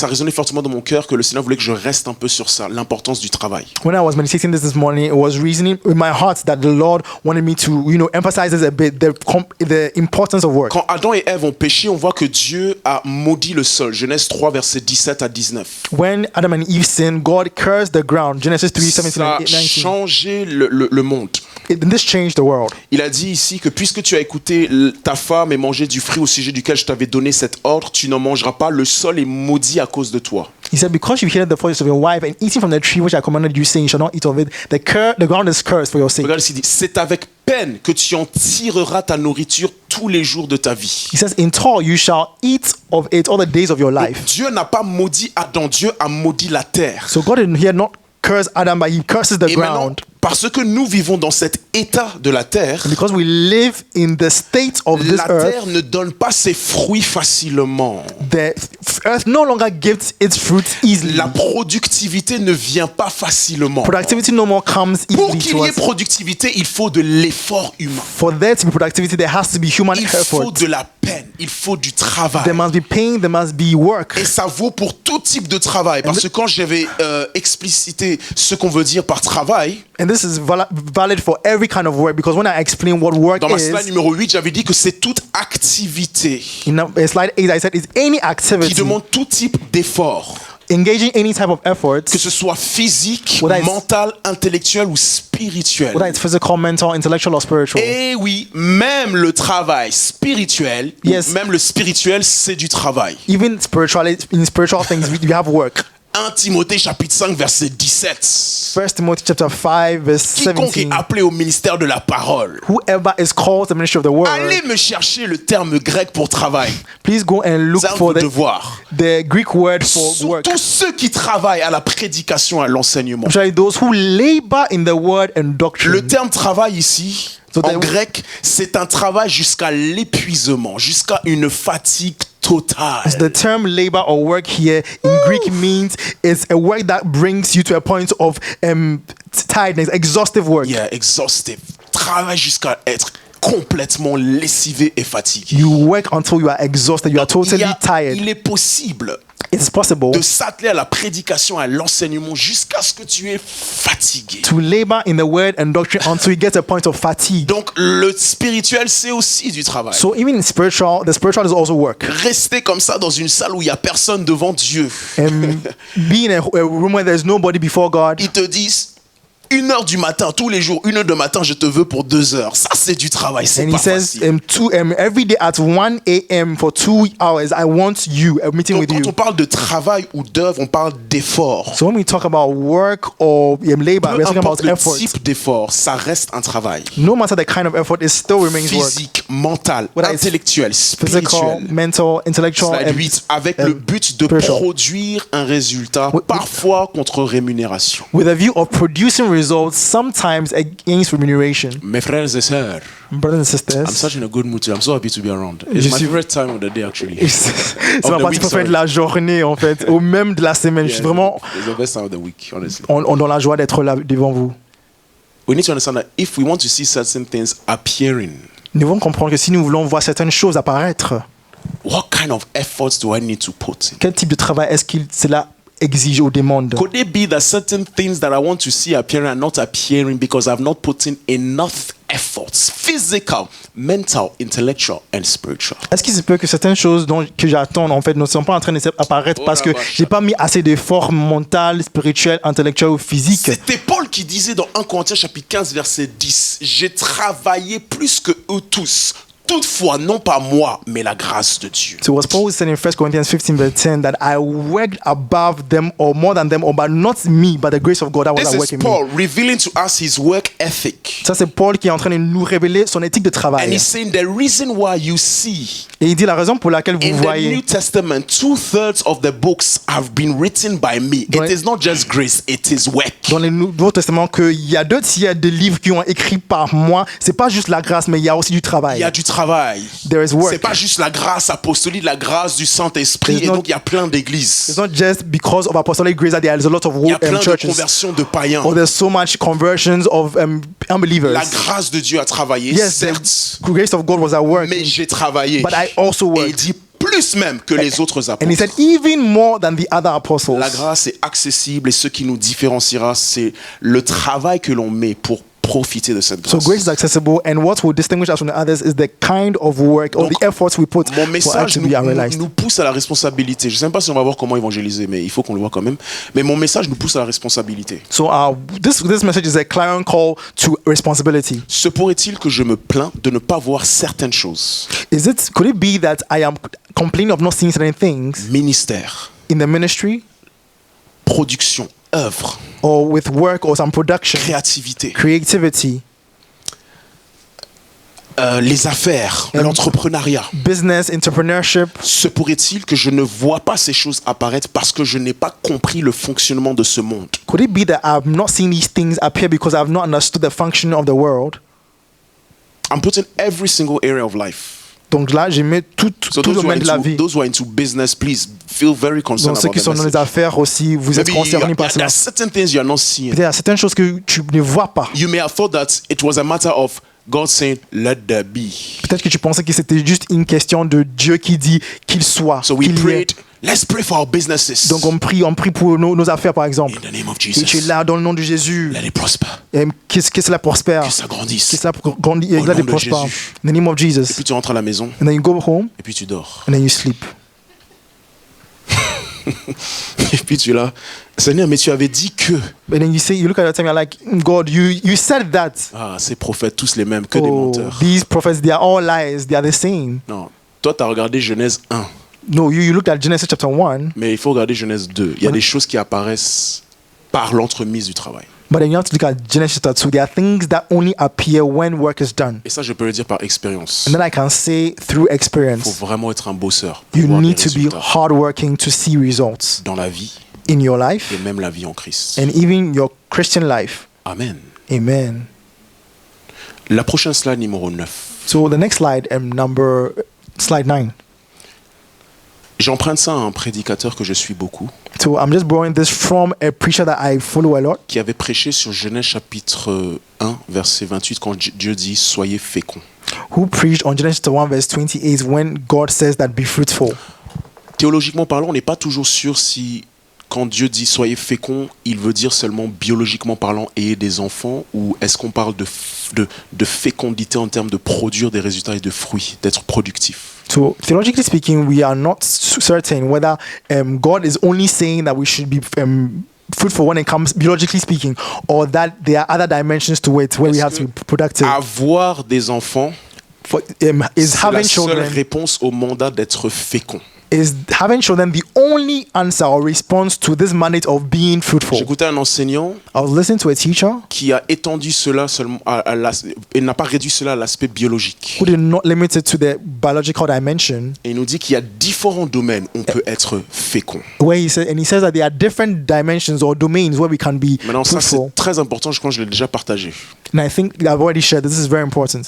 résonnait fortement dans mon cœur que le Seigneur voulait que je reste un peu sur ça, l'importance du travail. When I was meditating this morning, it was reasoning in my heart that the Lord wanted me to, emphasize this a bit, the importance of work. Quand Adam et Ève ont péché, on voit que Dieu a maudit le sol. Genèse 3, versets 17 à 19. When Adam and Eve sinned, God cursed the ground. Genesis 3, 17 Ça a and 19. changé le monde. And this changed the world. Il a dit ici que puisque tu as écouté ta femme et mangé du fruit au sujet duquel je t'avais donné cet ordre, tu n'en mangeras pas, le sol est maudit à cause de toi. He said, because you heard the voice of your wife and eating from the tree which I commanded you, saying, you shall not eat of it, the ground is cursed for your sake. Regarde ici, il dit, c'est avec peine que tu en tireras ta nourriture tous les jours de ta vie. He says, in toil you shall eat of it all the days of your Donc, life. Dieu n'a pas maudit Adam, Dieu a maudit la terre. So God didn't here not cursed Adam, but he curses the Et maintenant, ground. parce que nous vivons dans cet état de la terre, Because we live in the state of this la earth, terre ne donne pas ses fruits facilement. the earth no longer gives its fruit easily. La productivité ne vient pas facilement. Productivity no more comes Pour easily qu'il to y ait us. productivité, il faut de l'effort humain. For there to be productivity, there has to be human Il faut effort. de la peine, il faut du travail. There must be pain, there must be work. Et ça vaut pour tout type de travail. Parce que quand j'avais explicité ce qu'on veut dire par travail, And this is valid for every kind of work, because when I explain what work dans ma slide is, numéro 8, j'avais dit que c'est toute activité in slide 8, I said it's any qui activity demande tout type d'effort. engaging any type of effort, Que ce soit physique, Whether it's- mental, intellectuel ou spirituel. whether it's physical, mental, intellectual, or spiritual. Et oui, même le travail spirituel, Yes. même le spirituel, c'est du travail. Even in spiritual things, we have work. 1 Timothée chapitre 5 verset 17. 1 Timothy chapter 5, verse Quiconque est 17. appelé au ministère de la parole, Whoever is called to the ministry of the word, allez me chercher le terme grec pour travail. please go and look C'est un de for vos the devoirs. Greek word for work. Tous ceux qui travaillent à la prédication, à l'enseignement. Especially those who labor in the word and Le doctrine. terme travail ici, So en they- grec, c'est un travail jusqu'à l'épuisement, jusqu'à une fatigue totale. The term labor or work here in Greek means it's a work that brings you to a point of tiredness, exhaustive work. Yeah, exhaustive. Travail jusqu'à être complètement lessivé et fatigué. You work until you are exhausted, you are totally tired. Il est possible It's possible de s'atteler à la prédication, à l'enseignement jusqu'à ce que tu es fatigué. to labor in the word and doctrine until you get to a point of fatigue. Donc le spirituel, c'est aussi du travail. So even in spiritual, the spiritual is also work. Rester comme ça dans une salle où il n'y a personne devant Dieu. Be in a room where there's nobody before God. Ils te disent 1h du matin, tous les jours, 1h du matin, je te veux pour 2 heures. Ça, c'est du travail, c'est And pas he says facile. every day at 1 a.m. for 2 hours, I want you, a meeting Donc, with quand you. on parle de travail ou d'œuvre, on parle d'effort. So when we talk about work or labor, Peu we're talking importe about le effort. type d'effort, ça reste un travail. No matter the kind of effort, it still remains work. Physique, mental, Whether it's intellectuel, Physical, spirituel. mental, intellectual, Slide and 8, avec le but de spiritual. produire un résultat, Oui, oui. parfois contre rémunération. with a view of producing results, sometimes against remuneration. Mes frères et sœurs, Brothers and sisters, I'm such in a good mood today. I'm so happy to be around. It's Je my suis- favorite time of the day, actually. c'est Of ma the partie week, préférée de sorry. la journée, en fait, ou même de la semaine. Je suis vraiment It's the best time of the week, honestly. dans la joie d'être là devant vous. We need to understand that if we want to see certain things appearing, Nous devons comprendre que si nous voulons voir certaines choses apparaître, what kind of efforts do I need to put in? quel type de travail est-ce qu'il cela exige ou demande? Could it be that certain things that I want to see appearing are not appearing because I've not put in enough efforts, physical, mental, intellectual, and spiritual? Est-ce qu'il se peut que certaines choses que j'attends en fait ne sont pas en train d'apparaître parce que j'ai pas mis assez d'efforts mental, spirituel, intellectuel ou physique? C'était Paul qui disait dans 1 Corinthiens chapitre 15 verset 10, j'ai travaillé plus que eux tous. Toutefois, non pas moi, mais la grâce de Dieu. So was Paul said in 1 Corinthians 15 verse 10 that I worked above them or more than them, or but not me, but the grace of God that was This at is work in me. Paul revealing to us his work ethic. Ça c'est Paul qui est en train de nous révéler son éthique de And travail. he's saying the reason why you see Et il dit la raison pour laquelle vous in the New voyez Testament 2/3 of the books have been written by me. Dans It les- is not just grace, it is work. dans le Nouveau Testament qu'il y a 2 tiers de livres qui ont écrit par moi. C'est pas juste la grâce, mais il y a aussi du Il travail. y a du travail. There is work. C'est pas juste la grâce apostolique, la grâce du Saint-Esprit. It's Et not- donc il y a plein d'églises. It's not just because of apostolic grace that there is a lot of Il y a plein de churches, conversions de païens. or there's so much conversions of unbelievers. La grâce de Dieu a travaillé, Yes, certes, the grace of God was at work, mais j'ai travaillé. but I also Et il worked. dit plus même que les autres And he said, apôtres. even more than the other apostles. La grâce est accessible et ce qui nous différenciera, c'est le travail que l'on met pour profiter de cette So grâce. grace is accessible, and what will distinguish us from the others is the kind of work or Donc, the efforts we put Mon for message actually nous, be realized. nous pousse à la responsabilité. Je ne sais même pas si on va voir comment évangéliser, mais il faut qu'on le voit quand même. Mais mon message nous pousse à la responsabilité. So this message is a clarion call to responsibility. Se pourrait-il que je me plains de ne pas voir certaines choses? Could it be that I am complaining of not seeing certain things Ministère, in the ministry production, œuvre, or with work or some production, créativité. creativity? les affaires, l'entrepreneuriat. business, entrepreneurship. Se pourrait-il que je ne vois pas ces choses apparaître parce que je n'ai pas compris le fonctionnement de ce monde? Could it be that I've not seen these things appear because I've not understood the function of the world? I'm putting every single area of life. Donc là, j'ai mis tout So le domaine de la vie. those who are into business, please feel very concerned Donc ceux about qui the sont dans les message. affaires aussi, vous êtes Maybe concernés par there cela. are certain things you are not seeing. Peut-être il y a certaines choses que tu ne vois pas. You may have thought that it was a matter of God saying, let there be. Peut-être que tu pensais que c'était juste une question de Dieu qui dit qu'il soit. So we qu'il y ait. prayed, let's pray for our businesses. Donc on prie pour nos affaires par exemple. In the name of Et tu es Jesus, là dans le nom de Jésus. let it prosper. Et que cela prospère. Que ça grandisse. Que cela grandisse et Au que cela nom de prospère. Jésus. In the name of Et Jesus. puis tu rentres à la maison, And then you go home et puis tu dors. and then you sleep. Et puis tu es là, Seigneur, mais tu avais dit que. And then you look at the time, you're like, God, you said that. Ah, ces prophètes, tous les mêmes, que des Oh, menteurs. these prophets, they are all lies. They are the same. Non, toi, tu as regardé Genèse 1, No, you looked at Genesis chapter 1, mais il faut regarder Genèse 2. Il y a des choses qui apparaissent par l'entremise du travail. but then you have to look at Genesis chapter 2. There are things that only appear when work is done. Et ça, je peux le dire par expérience. And then I can say through Il faut experience, vraiment être un bosseur pour you voir des need to be résultats hardworking to see results dans la vie in your life et même la vie en Christ. and even your Christian life. Amen. Amen. La prochaine slide, numéro 9. So the next slide, slide 9. J'emprunte ça à un prédicateur que je suis beaucoup, So I'm just borrowing this from a preacher that I follow a lot, qui avait prêché sur Genèse chapitre 1, verset 28, quand Dieu dit « Soyez féconds who preached on Genesis chapter 1 verse 28 when God says that be fruitful. ». Théologiquement parlant, on n'est pas toujours sûr si, quand Dieu dit « Soyez féconds », il veut dire seulement biologiquement parlant, ayez des enfants, ou est-ce qu'on parle de fécondité en termes de produire des résultats et de fruits, d'être productif. So theologically speaking, we are not certain whether God is only saying that we should be fruitful when it comes biologically speaking, or that there are other dimensions to it where we Est-ce have to que be productive. Avoir des enfants, Is c'est la having seule children réponse au mandat d'être fécond. is having children the only answer or response to this mandate of being fruitful? J'écoutais un enseignant I was listening to a teacher qui a étendu cela seulement et n'a pas réduit cela à l'aspect biologique. who did not limit it to the biological dimension, Et il nous dit qu'il y a différents domaines où on peut être fécond. where he says that there are different dimensions or domains where we can be Maintenant, ça fruitful. c'est très important, je crois que je l'ai déjà partagé. And I think I've already shared this is very important.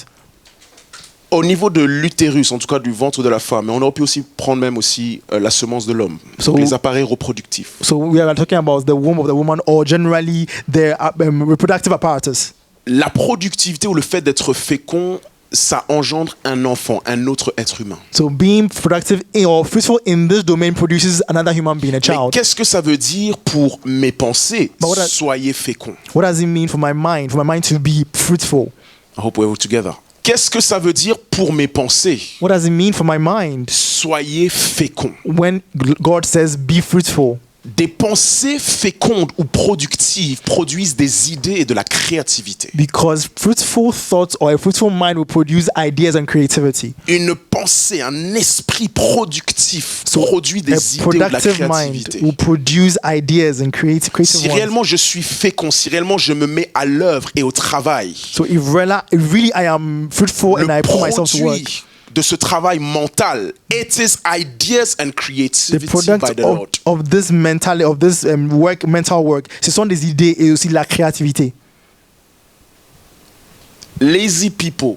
Au niveau de l'utérus, en tout cas du ventre de la femme, mais on aurait pu aussi prendre même aussi la semence de l'homme, So- les appareils reproductifs. So we are talking about the womb of the woman or generally their reproductive apparatus. La productivité ou le fait d'être fécond, ça engendre un enfant, un autre être humain. So being productive or fruitful in this domain produces another human being, a Mais child. qu'est-ce que ça veut dire pour mes pensées? But what I- Soyez féconds. What does it mean for my mind to be fruitful? I hope we're together. Qu'est-ce que ça veut dire pour mes pensées? What does it mean for my mind Soyez féconds. when God says be fruitful? Des pensées fécondes ou productives produisent des idées et de la créativité. Because fruitful thoughts or a fruitful mind will produce ideas and creativity. Une pensée, un esprit productif produit A des idées ou de la productive mind créativité. will produce ideas and creative Si ones. réellement je suis fécond, si réellement je me mets à l'œuvre et au travail, So if really I am fruitful and I le put myself to work, produit de ce travail mental, it is ideas and the creativity product by the Lord. of this mentality, of this mental work, ce sont des idées et aussi de la créativité. Lazy people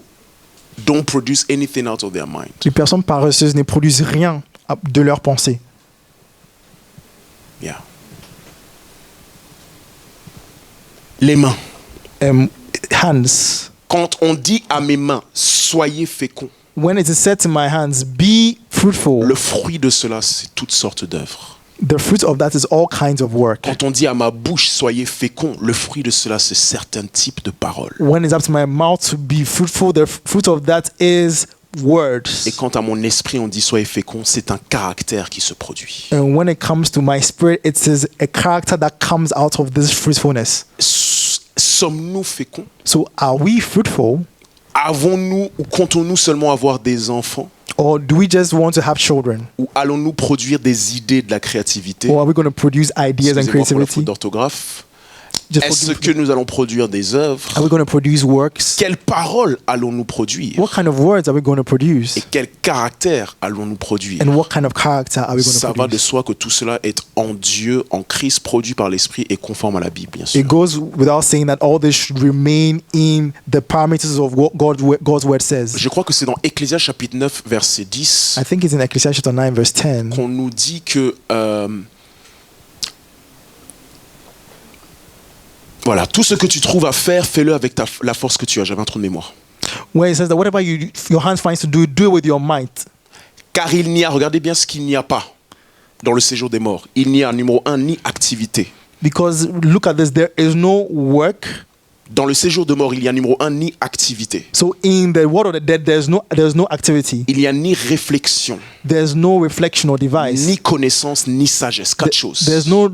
don't produce anything out of their mind. Les personnes paresseuses ne produisent rien de leur pensée. Yeah. Les mains. Hands. Quand on dit à mes mains, soyez féconds, When it is said to my hands, be fruitful, le fruit de cela, c'est toutes sortes d'œuvres. the fruit of that is all kinds of work. Quand on dit à ma bouche, soyez féconds, le fruit de cela, c'est certains types de paroles. When it's up to my mouth to be fruitful, the fruit of that is words. Et quand à mon esprit, on dit soyez féconds, c'est un caractère qui se produit. And when it comes to my spirit, it is a character that comes out of this fruitfulness. Sommes-nous féconds? So are we fruitful, Avons-nous ou comptons-nous seulement avoir des enfants? or do we just want to have children? Ou allons-nous produire des idées de la créativité? Or are we going to produce ideas and Excusez-moi pour la faute creativity? d'orthographe. Est-ce que nous allons produire des œuvres? Are we going to produce works? Quelles paroles allons-nous produire? What kind of words are we going to produce? Et quel caractère allons-nous produire? And what kind of character are we going to Ça va de produce? soi que tout cela est en Dieu, en Christ, produit par l'Esprit et conforme à la Bible, bien sûr. It goes without saying that all this should remain in the parameters of what God's word says. Je crois que c'est dans Ecclésias chapitre 9, verset 10, I think it's in Ecclesiastes chapter 9, verse 10. qu'on nous dit que voilà, tout ce que tu trouves à faire, fais-le avec la force que tu as. J'avais un trou de mémoire. Where it says that whatever your hands finds to do, do it with your might. Car il n'y a, regardez bien ce qu'il n'y a pas dans le séjour des morts. Il n'y a, numéro 1, ni activité. Because look at this, there is no work. Dans le séjour de mort, il y a, numéro 1, ni activité. So in the world of the dead, there's no activity. Il n'y a ni réflexion, There's no reflection or device. ni connaissance, ni sagesse. 4 choses. There's no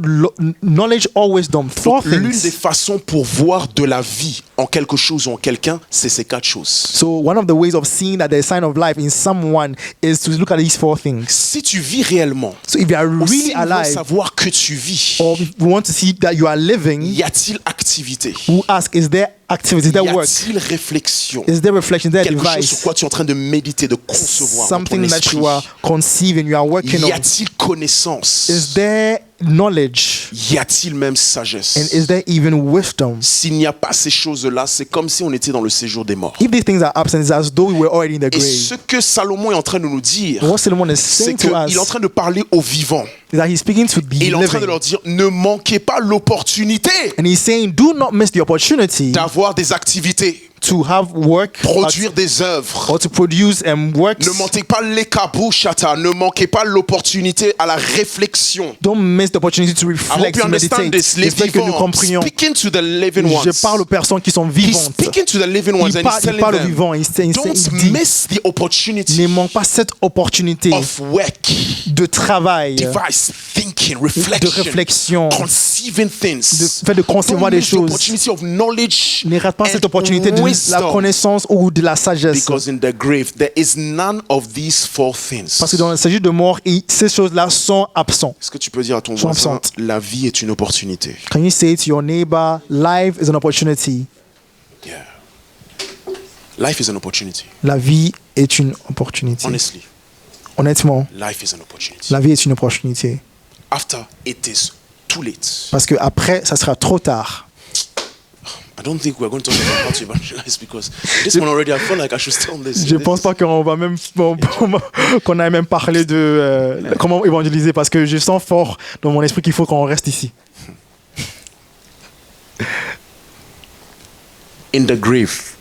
knowledge or wisdom. 4 L'une des things. façons pour voir de la vie en quelque chose ou en quelqu'un, c'est ces 4 choses. So one of the ways of seeing that there's a sign of life in someone is to look at these 4 things. Si tu vis réellement, So if you are ou si really nous voulons alive, savoir que tu vis, or if we want to see that you are living, y a-t-il activité? we ask, is there activity, is there Y work? a-t-il réflexion? Is there reflection, is there Quelque chose sur device? quoi tu es en train de méditer, de concevoir dans ton Something that esprit. you are conceiving, you are working Y on. a-t-il connaissance? Is there knowledge? Y a-t-il même sagesse? And is there even wisdom? S'il n'y a pas ces choses-là, c'est comme si on était dans le séjour des morts. If these things are absent, it's as though we were already in the Et grave. ce que Salomon est en train de nous dire, What Solomon is c'est saying to qu'il est en us train de parler aux vivants. is that he's speaking to the Et il est en train de living. leur dire, ne manquez pas l'opportunité And he's saying, do not miss the opportunity d'avoir des activités, to have work produire des œuvres. or to produce works. Ne manquez pas l'écabouchata, ne manquez pas l'opportunité à la réflexion. Don't miss the opportunity to I hope reflect, you to understand meditate. this. Les J'espère que nous vivants, comprenions. speaking to the living ones. Je parle aux personnes qui sont He's vivantes. speaking to the living ones Il and he's parle aux telling them, vivants. Il don't dit, miss the opportunity ne manque pas cette opportunité of work, de travail, device, thinking, de reflection, réflexion, conceiving things. de concevoir Don't des miss the choses. opportunity of knowledge Ne rate pas cette and opportunité de la wisdom. connaissance ou de la sagesse. Because in the grave, there is none of these 4 things. Parce que dans le s'agit de mort, ces choses-là sont absentes. Est-ce que tu peux dire à ton Sont voisin, absentes. la vie est une opportunité? Can you say to your neighbor, life is an opportunity? Yeah. Life is an opportunity. La vie est une opportunité. Honestly, Honnêtement, life is an opportunity. la vie est une opportunité. After it is too late. Parce que après, ça sera trop tard. I don't think we're going to talk about how to evangelize because this one already, I feel like I should stay on this. Je pense pas qu'on va même qu'on ait même parlé de comment évangéliser parce que je sens fort dans mon esprit qu'il faut qu'on reste ici. In the grave,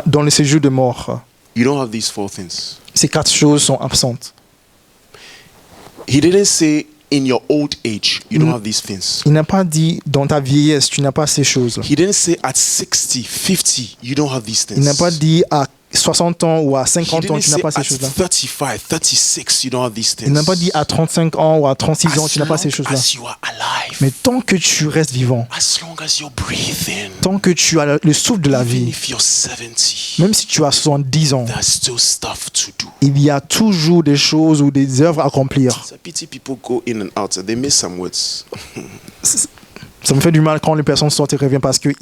Dans le séjour de mort, you don't have these 4 things. ces 4 choses sont absentes. He didn't say in your old age, you don't have these things. Il n'a pas dit dans ta vieillesse, tu n'as pas ces choses. He didn't say at 60, 50, you don't have these things. Il n'a pas dit à 60 ans ou à He 50 ans, didn't tu n'as say pas ces at choses-là. 35, 36, you don't have these things. Il n'a pas dit à 35 ans ou à 36 ans, As tu n'as pas ces long choses-là. as you are alive, Mais tant que tu restes vivant, as long as you're breathing, tant que tu as le souffle de la even vie, if you're 70, même si tu as 70 ans, there's still stuff to do. il y a toujours des choses ou des œuvres à accomplir. It's a pity people go in and out. They miss some words. Ça me fait du mal quand les personnes sortent et reviennent parce qu'elles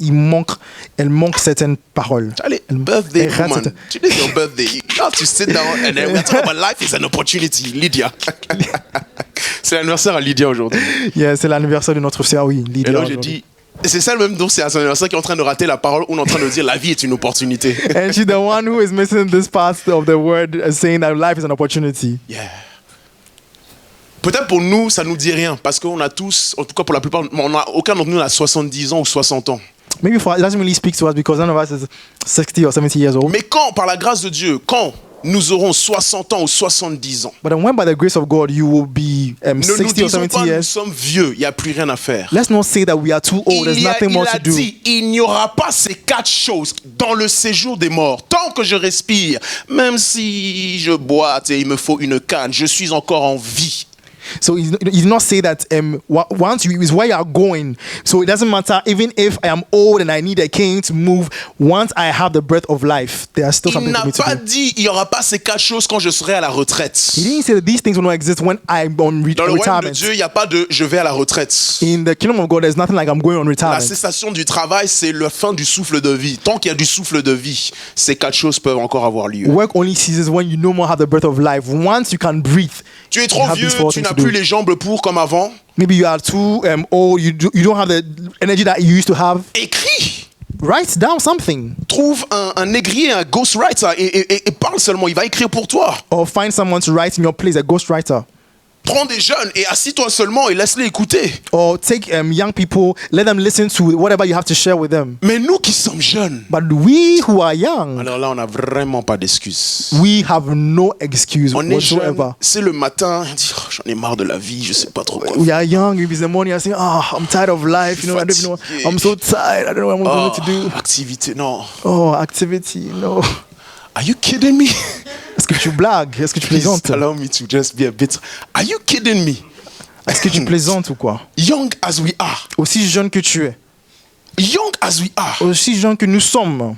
manquent certaines paroles. Charlie, birthday Hey, woman. Ratata. Today's your birthday. You have to sit down and then we're talking about life is an opportunity. Lydia. C'est l'anniversaire à Lydia aujourd'hui. Yeah, c'est l'anniversaire de notre sœur, oui, Et Lydia. là, j'ai dit, c'est ça le même dont c'est à son anniversaire qui est en train de rater la parole. On est en train de dire la vie est une opportunité. And she's the one who is missing this part of the word, saying that life is an opportunity. Yeah. Peut-être pour nous, ça nous dit rien parce qu'on a tous, en tout cas pour la plupart, aucun d'entre nous n'a 70 ans ou 60 ans. Maybe it doesn't really speak to us because none of us is 60 or 70 years old. Mais quand, par la grâce de Dieu, quand nous aurons 60 ans ou 70 ans, But then when by the grace of God you will be ne nous 60 or disons 70 pas nous years, sommes vieux, il n'y a plus rien à faire. let's not say that we are too old. There's nothing more to do. Dit, il n'y aura pas ces 4 choses dans le séjour des morts. Tant que je respire, même si je boite et il me faut une canne, je suis encore en vie. So he did not say that once you is where you are going. So it doesn't matter even if I am old and I need a cane to move. Once I have the breath of life, there are still Il something for n'a me to pas do. dit il n'y aura pas ces 4 choses quand je serai à la retraite. He didn't say that these things will not exist when I'm on Dans le royaume de retirement. Dieu, il n'y a pas de je vais à la retraite. In the kingdom of God, there's nothing like I'm going on La retirement. cessation du travail, c'est la fin du souffle de vie. Tant qu'il y a du souffle de vie, ces 4 choses peuvent encore avoir lieu. Work only ceases when you no more have the breath of life. Once you can breathe, Tu es you trop have vieux, these four tu things n'as to plus do. les jambes pour comme avant. Maybe you are too old. You don't have the energy that you used to have. Écris. Write down something, Trouve un négrier, un ghostwriter et parle seulement. Il va écrire pour toi. or find someone to write in your place, a ghostwriter. Prends des jeunes et assis-toi seulement et laisse-les écouter. Or take young people, let them listen to whatever you have to share with them. Mais nous qui sommes jeunes, But we who are young, alors là, on n'a vraiment pas d'excuses. we have no excuse On est jeune, whatsoever. c'est le matin, on dit oh, j'en ai marre de la vie, je sais pas trop quoi We faire. are young, we be the morning, I say, I'm tired of life, you know, I don't even know, Fatigué. I'm so tired, I don't know what I'm going to do. Activité, non. Oh, activity, no. Are you kidding me? Est-ce que tu blagues? Est-ce que tu Please plaisantes? allow me to just be a bit. Are you kidding me? Est-ce que tu plaisantes ou quoi? Young as we are, Aussi jeune que tu es, young as we are, aussi jeune que nous sommes,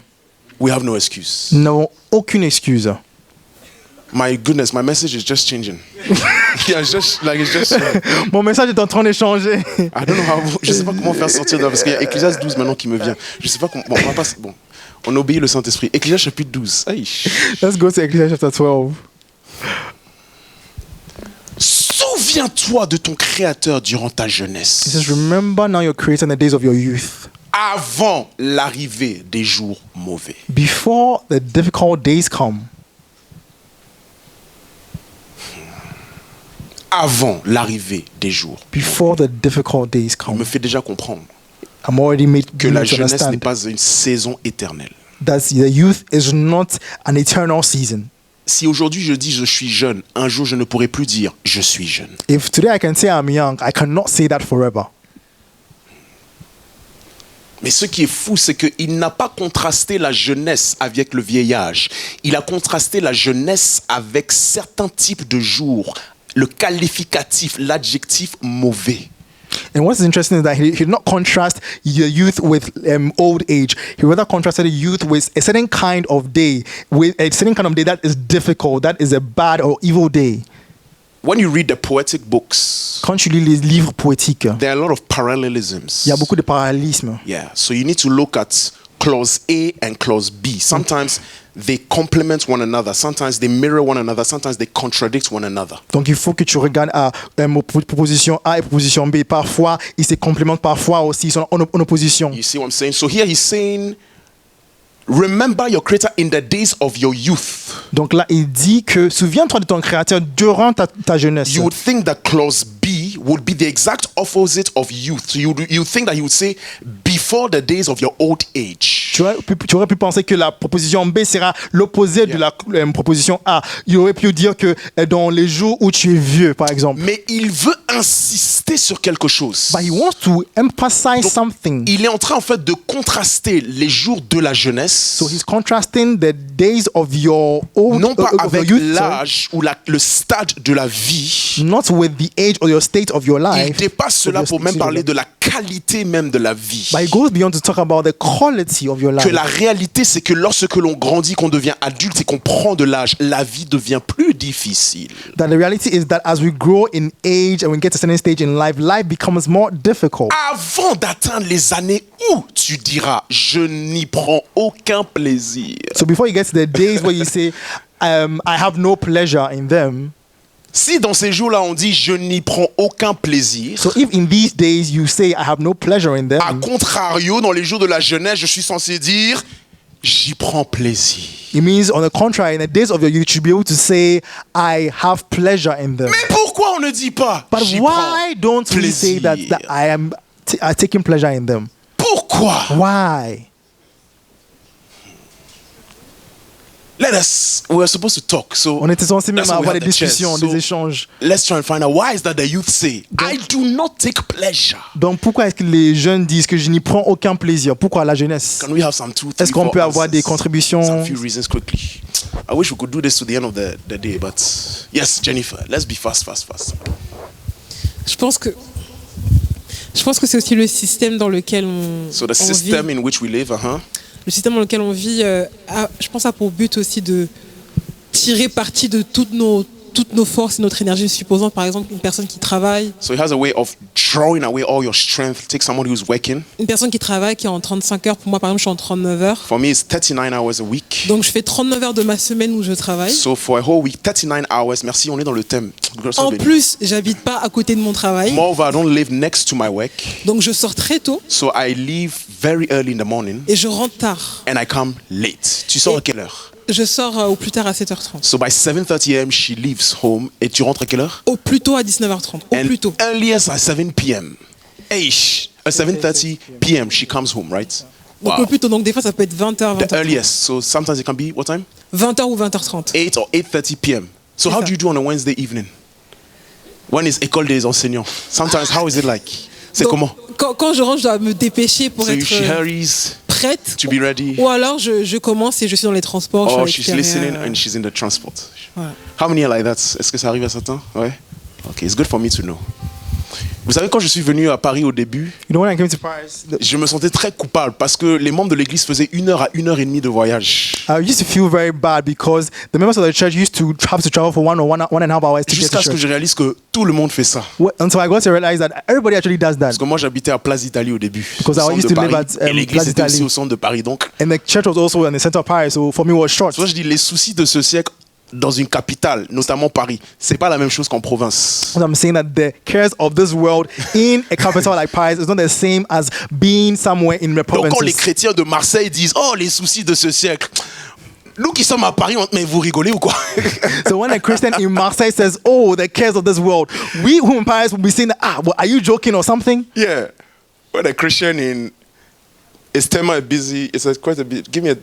we have no excuse. nous n'avons aucune excuse. My goodness, my message is just changing. Yeah, it's just like it's just. Mon message est en train de changer. I don't know how. Je sais pas comment faire sortir de là parce qu'il y a Ecclésiaste 12 maintenant qui me vient. Je sais pas comment. Bon, on va pas. Bon, on obéit le Saint-Esprit. Ecclésiaste chapitre 12. Aïe. Let's go to Ecclesiastes chapter 12. Souviens-toi de ton Créateur durant ta It jeunesse, says, remember now your creator in the days of your youth, avant l'arrivée des jours mauvais. before the difficult days come. Avant l'arrivée des jours. Before the difficult days Il come. me fait déjà comprendre I'm already made que you la to jeunesse n'est understand pas une saison éternelle. that the youth is not an eternal season. Si aujourd'hui je dis je suis jeune, un jour je ne pourrai plus dire je suis jeune. If today I can say I'm young, I cannot say that forever. Mais ce qui est fou, c'est qu'il n'a pas contrasté la jeunesse avec le vieillage. Il a contrasté la jeunesse avec certains types de jours, le qualificatif, l'adjectif mauvais. And what's interesting is that he did not contrast your youth with old age. He rather contrasted youth with a certain kind of day, with a certain kind of day that is difficult, that is a bad or evil day. When you read the poetic books, Quand tu lis les livres poétiques, there are a lot of parallelisms. il y a beaucoup de parallélismes. Yeah, so you need to look at clause A and clause B. Sometimes they complement one another. Sometimes they mirror one another. Sometimes they contradict one another. Donc il faut que tu regardes proposition A et proposition B. Parfois, ils se complémentent, parfois aussi, ils sont en opposition. You see what I'm saying? So here he's saying, remember your creator in the days of your youth. Donc là, il dit que souviens-toi de ton créateur durant ta jeunesse. You would think that clause B would be the exact opposite of youth. So you think that he would say before the days of your old age. Tu aurais pu penser que la proposition B sera l'opposé de la proposition A. Il aurait pu dire que dans les jours où tu es vieux, par exemple. Mais il veut insister sur quelque chose. But he wants to emphasize Donc, something. il est en train en fait de contraster les jours de la jeunesse, So he's contrasting the days of your old non pas of your avec youth, l'âge ou le stade de la vie. not with the age or your state of your Il life. dépasse cela Your pour même state of parler life. de la qualité même de la vie. But he goes beyond to talk about the quality of your life. Que la réalité, c'est que lorsque l'on grandit, qu'on devient adulte et qu'on prend de l'âge, la vie devient plus difficile. That the reality is that as we grow in age and we get to a certain stage in life, life becomes more difficult. Avant d'atteindre les années où tu diras, je n'y prends aucun plaisir. So before you get to the days where you say, I have no pleasure in them. Si dans ces jours-là, on dit, je n'y prends aucun plaisir, So if in these days you say, I have no pleasure in them, à contrario, dans les jours de la jeunesse, je suis censé dire, j'y prends plaisir. it means on the contrary, in the days of your youth, you should be able to say, I have pleasure in them. Mais pourquoi on ne dit pas, But j'y why prends don't we say that plaisir? I am taking pleasure in them? Pourquoi? Why? We're supposed to talk, so On était censé même that's why we avoir have des the chance. discussions, So des échanges. let's try and find out why is that the youth say, I do not take pleasure. Donc pourquoi est-ce que les jeunes disent que je n'y prends aucun plaisir? Pourquoi la jeunesse? Can we have some 2, 3, Est-ce qu'on 4 peut avoir des answers? contributions? Some few reasons quickly. I wish we could do this to the end of the day, but yes, Jennifer, let's be fast. Je pense que c'est aussi le système dans lequel So the on system vit. in which we live, Le système dans lequel on vit, je pense, a pour but aussi de tirer parti de toutes nos forces et notre énergie. Supposons par exemple une personne qui travaille, So it has a way of drawing away all your strength. Take someone who's working. qui est en 35 heures. Pour moi, par exemple, je suis en 39 heures. For me, it's 39 hours a week. Donc, je fais 39 heures de ma semaine où je travaille. So for a whole week, 39 hours. Merci, on est dans le thème. En plus, j'habite pas à côté de mon travail. Moreover, I don't live next to my work. Donc, je sors très tôt So I leave very early in the morning et je rentre tard. and I come late. Tu sors à quelle heure? Je sors au plus tard à 7h30. So by 7:30 a.m. she leaves home. Et tu rentres à quelle heure? Au plus tôt à 19h30. Au And plus tôt. earliest at 7 p.m. At 7:30 p.m. she comes home, right? Donc, Wow. au plus tôt. Donc, des fois, ça peut être 20h, The 20h30. earliest. So sometimes it can be what time? 20h ou 20h30. 8 or 8:30 p.m. So how ça. do you do on a Wednesday evening? When is école des enseignants? Sometimes how is it like? C'est Donc, comment? quand je rentre, je dois me dépêcher pour So être she hurries prête. to be ready. Ou alors, je commence et je suis dans les transports. Or je suis she's à l'extérieur. listening and she's in the transport. Voilà. How many are like that? Est-ce que ça arrive à certains? Ouais. Okay, it's good for me to know. Vous savez, quand je suis venu à Paris au début, You know, when I came to Paris, je me sentais très coupable parce que les membres de l'église faisaient 1 heure à 1h30 de voyage. I used to feel very bad because the members of the church used to have to travel for one and a half hours to get Jusqu'à to ce que church. je réalise que tout le monde fait ça. Until I got to realize that everybody actually does that. Parce que moi, j'habitais à Place d'Italie au début. Because I au centre used de to live Paris. at, Et l'église Place était aussi d'Italie. au centre de Paris. Donc, And the church was also in the center of Paris, so for me it was short. c'est pour ça que je dis les soucis de ce siècle dans une capitale, notamment Paris, c'est pas la même chose qu'en province. So I'm saying that the cares of this world in a capital like Paris is not the same as being somewhere in the Donc quand les provinces. chrétiens de Marseille disent « Oh, les soucis de ce siècle », nous qui sommes à Paris, mais vous rigolez ou quoi? So when a Christian in Marseille says, "Oh, the cares of this world," we who in Paris will be saying, "Ah, well, are you joking or something?" Yeah. When a Christian in Estema is busy, it's quite a bit. Give me a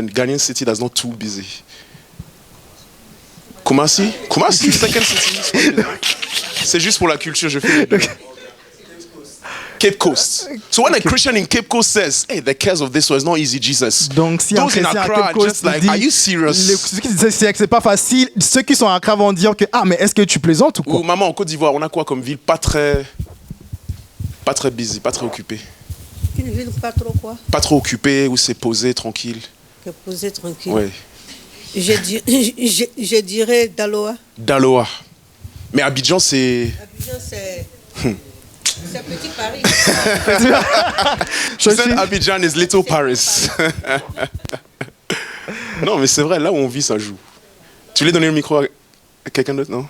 Ghanaian city that's not too busy. Kumasi? Kumasi, second city. C'est juste pour la culture, je fais les deux. Cape Coast. So when a Christian in Cape Coast says, "Hey, the cares of this one is not easy, Jesus," Donc si un those in chrétien à Accra Cape are Coast just like, dit, "Are you serious?" ceux qui disent que c'est pas facile, ceux qui sont à Accra vont dire que ah mais est-ce que tu plaisantes ou quoi? Ou maman, en Côte d'Ivoire, on a quoi comme ville pas très busy, pas très occupée, Une ville pas trop quoi, pas trop occupée où c'est posé, tranquille. que poser tranquille. Ouais. Je dirais Daloa. Daloa. Mais Abidjan, c'est Abidjan, c'est petit Paris. She said Abidjan is Little Paris. Non, mais c'est vrai, là où on vit, ça joue. Tu voulais donner le micro à quelqu'un d'autre, non?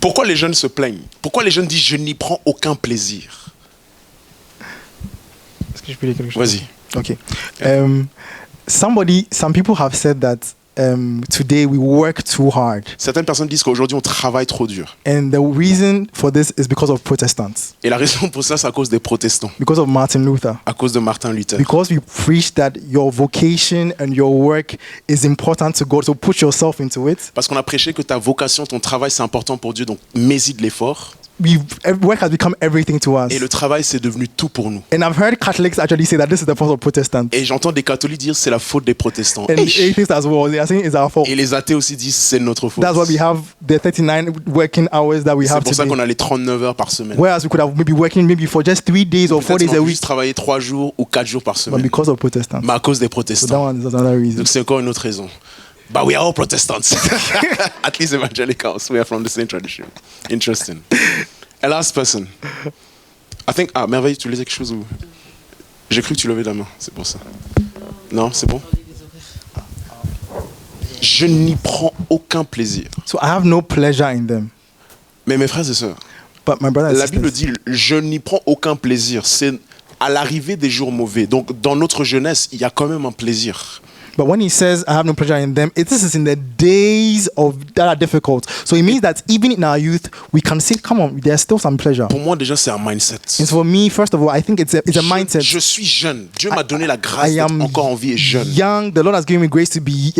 Pourquoi les jeunes se plaignent? Pourquoi les jeunes disent je n'y prends aucun plaisir? Est-ce que je peux dire quelque chose? Vas-y. Okay. Some people have said that today we work too hard, Certaines personnes disent qu'aujourd'hui on travaille trop dur. and the reason for this is because of Protestants, Et la raison pour ça, c'est à cause des protestants, because of Martin Luther. à cause de Martin Luther. Because we preach that your vocation and your work is important to God, so put yourself into it. Parce qu'on a prêché que ta vocation, ton travail, c'est important pour Dieu, donc mets-y de l'effort. Work has become everything to us. Et le travail, c'est devenu tout pour nous. And I've heard Catholics actually say that this is the fault of Protestants. Et j'entends des catholiques dire c'est la faute des protestants. And atheists as well, they are saying it's our fault. Et les athées aussi disent c'est notre faute. That's why we have the 39 working hours that we C'est have pour ça qu'on today. a les 39 heures par semaine. Whereas we could have maybe working maybe for just 3 days or 4 Peut-être days a on peut week, juste travailler 3 jours ou 4 jours par but semaine. because of Protestants. Mais à cause des So that protestants. one is another reason. Donc c'est encore une autre raison. But we are all Protestants. At least evangelicals. We are from the same tradition. Interesting. A last person. I think... Ah, Merveille, tu voulais dire quelque chose ou... J'ai cru que tu levais la main, c'est pour ça. Non, c'est bon? Je n'y prends aucun plaisir. So I have no pleasure in them. Mais mes frères et sœurs, But my brothers and la Bible sisters, dit « Je n'y prends aucun plaisir ». C'est à l'arrivée des jours mauvais. Donc, dans notre jeunesse, il y a quand même un plaisir. but when he says I have no pleasure in them, this is in the days of that are difficult. So it means that even in our youth, we can say, come on, there's still some pleasure. Pour moi, déjà, c'est un mindset. And for me, first of all, I think it's a mindset. Je suis jeune. Dieu m'a donné la grâce I d'être am encore en vie et jeune. young. The Lord has given me grace to be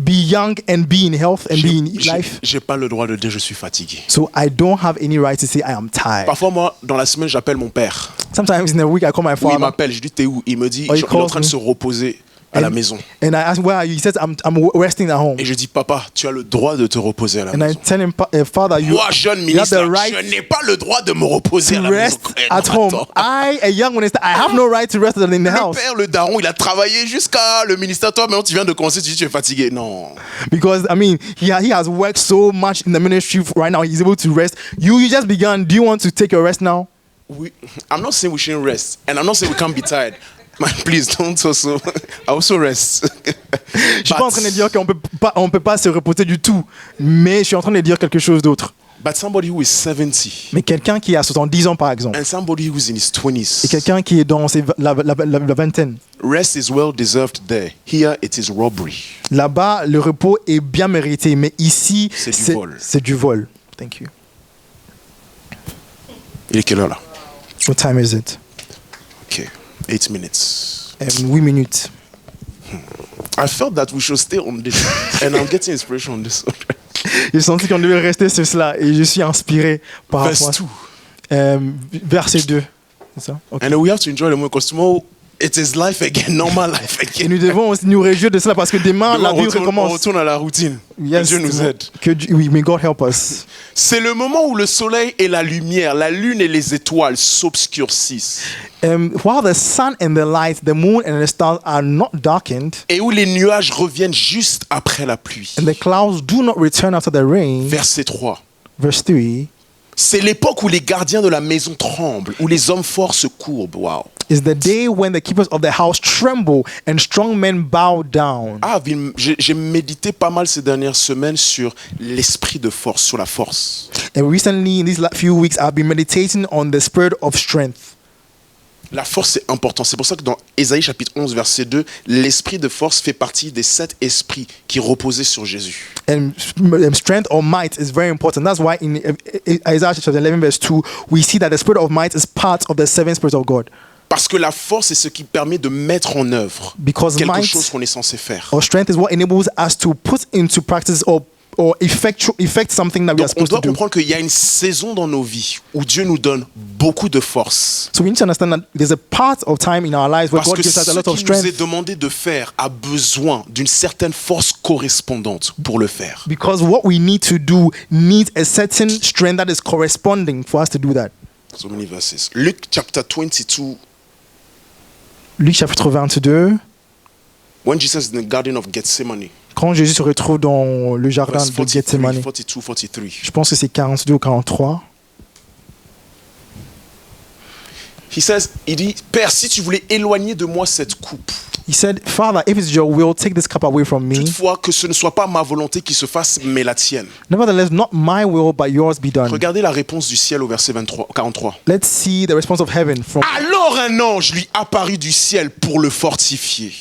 young and be in health and be in life. J'ai pas le droit de dire je suis fatigué. So I don't have any right to say I am tired. Parfois, moi, dans la semaine, j'appelle mon père. Sometimes in the week I call my Ou il father. m'appelle, je dis t'es où? Il me dit Oh, il il est en train de calls se reposer. à la maison. And I asked, where are you? He says, I'm resting at home. Et je dis, papa, tu as le droit de te reposer à la And I maison. tell him, Father, you Moi, jeune have ministre, the right je n'ai pas le droit de me reposer à to la maison. rest Eh, at non, home. attends. I, a young minister, I have no right to rest in the Le house. père, le daron, il a travaillé jusqu'à le ministère. Toi, maintenant, tu viens de commencer, tu dis, tu es fatigué. Non. Because, I mean, he has worked so much in the ministry right now. He's able to rest. You just began. Do you want to take your rest now? I'm not saying we shouldn't rest. And I'm not saying we can't be tired. Man, please don't also. I also rest. Je suis pas en train de dire qu'on peut pas se reposer du tout. Mais je suis en train de dire quelque chose d'autre. But somebody who is 70 Mais quelqu'un qui a 70 ans, par exemple, and somebody who is in his et 20s, quelqu'un qui est dans la vingtaine, rest is well deserved there. Here it is robbery. là-bas, le repos est bien mérité. Mais ici, C'est du vol. c'est du vol. Thank you. Il est quelle heure là? What time is it? Okay, 8 minutes. 8 minutes. I felt that we should stay on this, and I'm getting inspiration on this. J'ai senti qu'on devait rester sur cela et je suis inspiré par rapport Verse à 2. verset 2. C'est ça? Ok. And we have to enjoy the moment because tomorrow it is life again, normal life Et again. nous devons aussi nous réjouir de cela parce que demain, la vie on recommence. retourne à la routine. Yes, que Dieu nous aide. oui, may God help us. C'est le moment où le soleil et la lumière, la lune et les étoiles s'obscurcissent. While the sun and the light, the moon and the stars are not darkened, Et où les nuages reviennent juste après la pluie. and the clouds do not return after the rain, Verset 3. verse 3, C'est l'époque où les gardiens de la maison tremblent, où les hommes forts se courbent. Wow. is the day when the keepers of the house tremble and strong men bow down. Ah, j'ai médité pas mal ces dernières semaines sur l'esprit de force, sur la force. And recently, in these few weeks, I've been meditating on the spirit of strength. La force, c'est important. C'est pour ça que dans Ésaïe chapitre 11, verset 2, l'esprit de force fait partie des 7 esprits qui reposaient sur Jésus. And strength or might is very important. That's why in Isaiah chapter 11, verse 2, we see that the spirit of might is part of the 7 spirits of God. Parce que la force, c'est ce qui permet de mettre en œuvre Because quelque might chose qu'on est censé faire. or strength is what enables us to put into practice or effect something that we are Donc, on supposed doit to do. comprendre qu'il y a une saison dans nos vies où Dieu nous donne beaucoup de force. So we need to understand that there's a part of time in our lives where Parce God que gives us a ce lot of qui nous est strength demandé de faire a besoin d'une certaine force correspondante pour le faire. because what we need to do needs a certain strength that is corresponding for us to do that. So many verses. Luke chapter 22, Luc chapitre 22, when Jesus is in the garden of Gethsemane, quand Jésus se retrouve dans le jardin verse de 43, Gethsemane, 42, 43. je pense que c'est 42 ou 43. Il dit, Père, si tu voulais éloigner de moi cette coupe, He said, Father, if it's your will, take this cup away from me. toutefois que ce ne soit pas ma volonté qui se fasse, mais la tienne. Nevertheless, not my will, but yours be done. Regardez la réponse du ciel au verset 43. Let's see the response of heaven. From Alors un ange lui apparut du ciel pour le fortifier.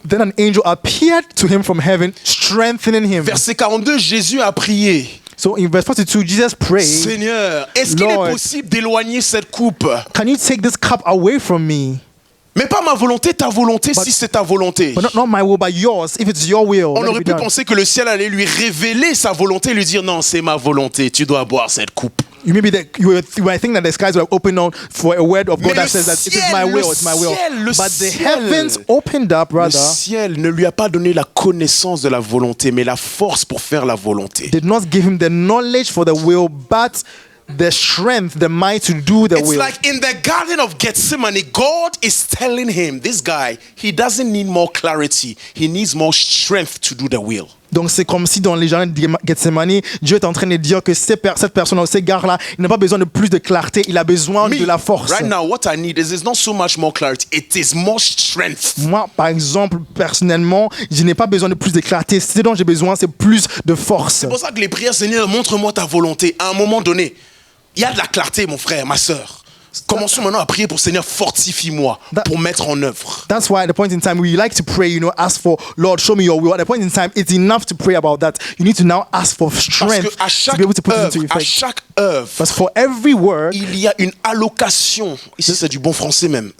Then an angel appeared to him from heaven, strengthening him. Verset 42, Jésus a prié. So in verse 42, Jesus prayed, Seigneur, est-ce qu'il est Lord, possible d'éloigner cette coupe? can you take this cup away from me? Mais pas ma volonté, ta volonté, si c'est ta volonté. But not my will, but yours. If it's your will, On let it aurait be pu done. penser que le ciel allait lui révéler sa volonté et lui dire non, c'est ma volonté, tu dois boire cette coupe. You maybe that you might think that the skies were open out for a word of Mais God that le says that it is ciel, my will, le it's my will. ciel, le But the ciel. heavens opened up, Le brother. ciel ne lui a pas donné la connaissance de la volonté, mais la force pour faire la volonté. Did not give him the knowledge for the will, but the strength, the might to do the It's will. like in the garden of Gethsemane, God is telling him, this guy, he doesn't need more clarity. He needs more strength to do the will. Donc c'est comme si dans les jardins de Gethsemane, Dieu est en train de dire que cette personne, ces gars-là, il n'a pas besoin de plus de clarté, il a besoin Me, de la force. right now, what I need is not so much more clarity, it is more strength. Moi, par exemple, personnellement, je n'ai pas besoin de plus de clarté. Ce dont j'ai besoin, c'est plus de force. C'est pour ça que les prières, Seigneur, montre-moi ta volonté. À un moment donné, il y a de la clarté, mon frère, ma soeur. Commençons maintenant à prier pour Seigneur, fortifie-moi pour mettre en œuvre. That's why at the point in time we like to pray, ask for, Lord, show me your will. At the point in time, it's enough to pray about that. You need to now ask for Parce strength qu'à to be able to put it into à effect. chaque œuvre, Because for every word, il y a une allocation, ici c'est du bon français même,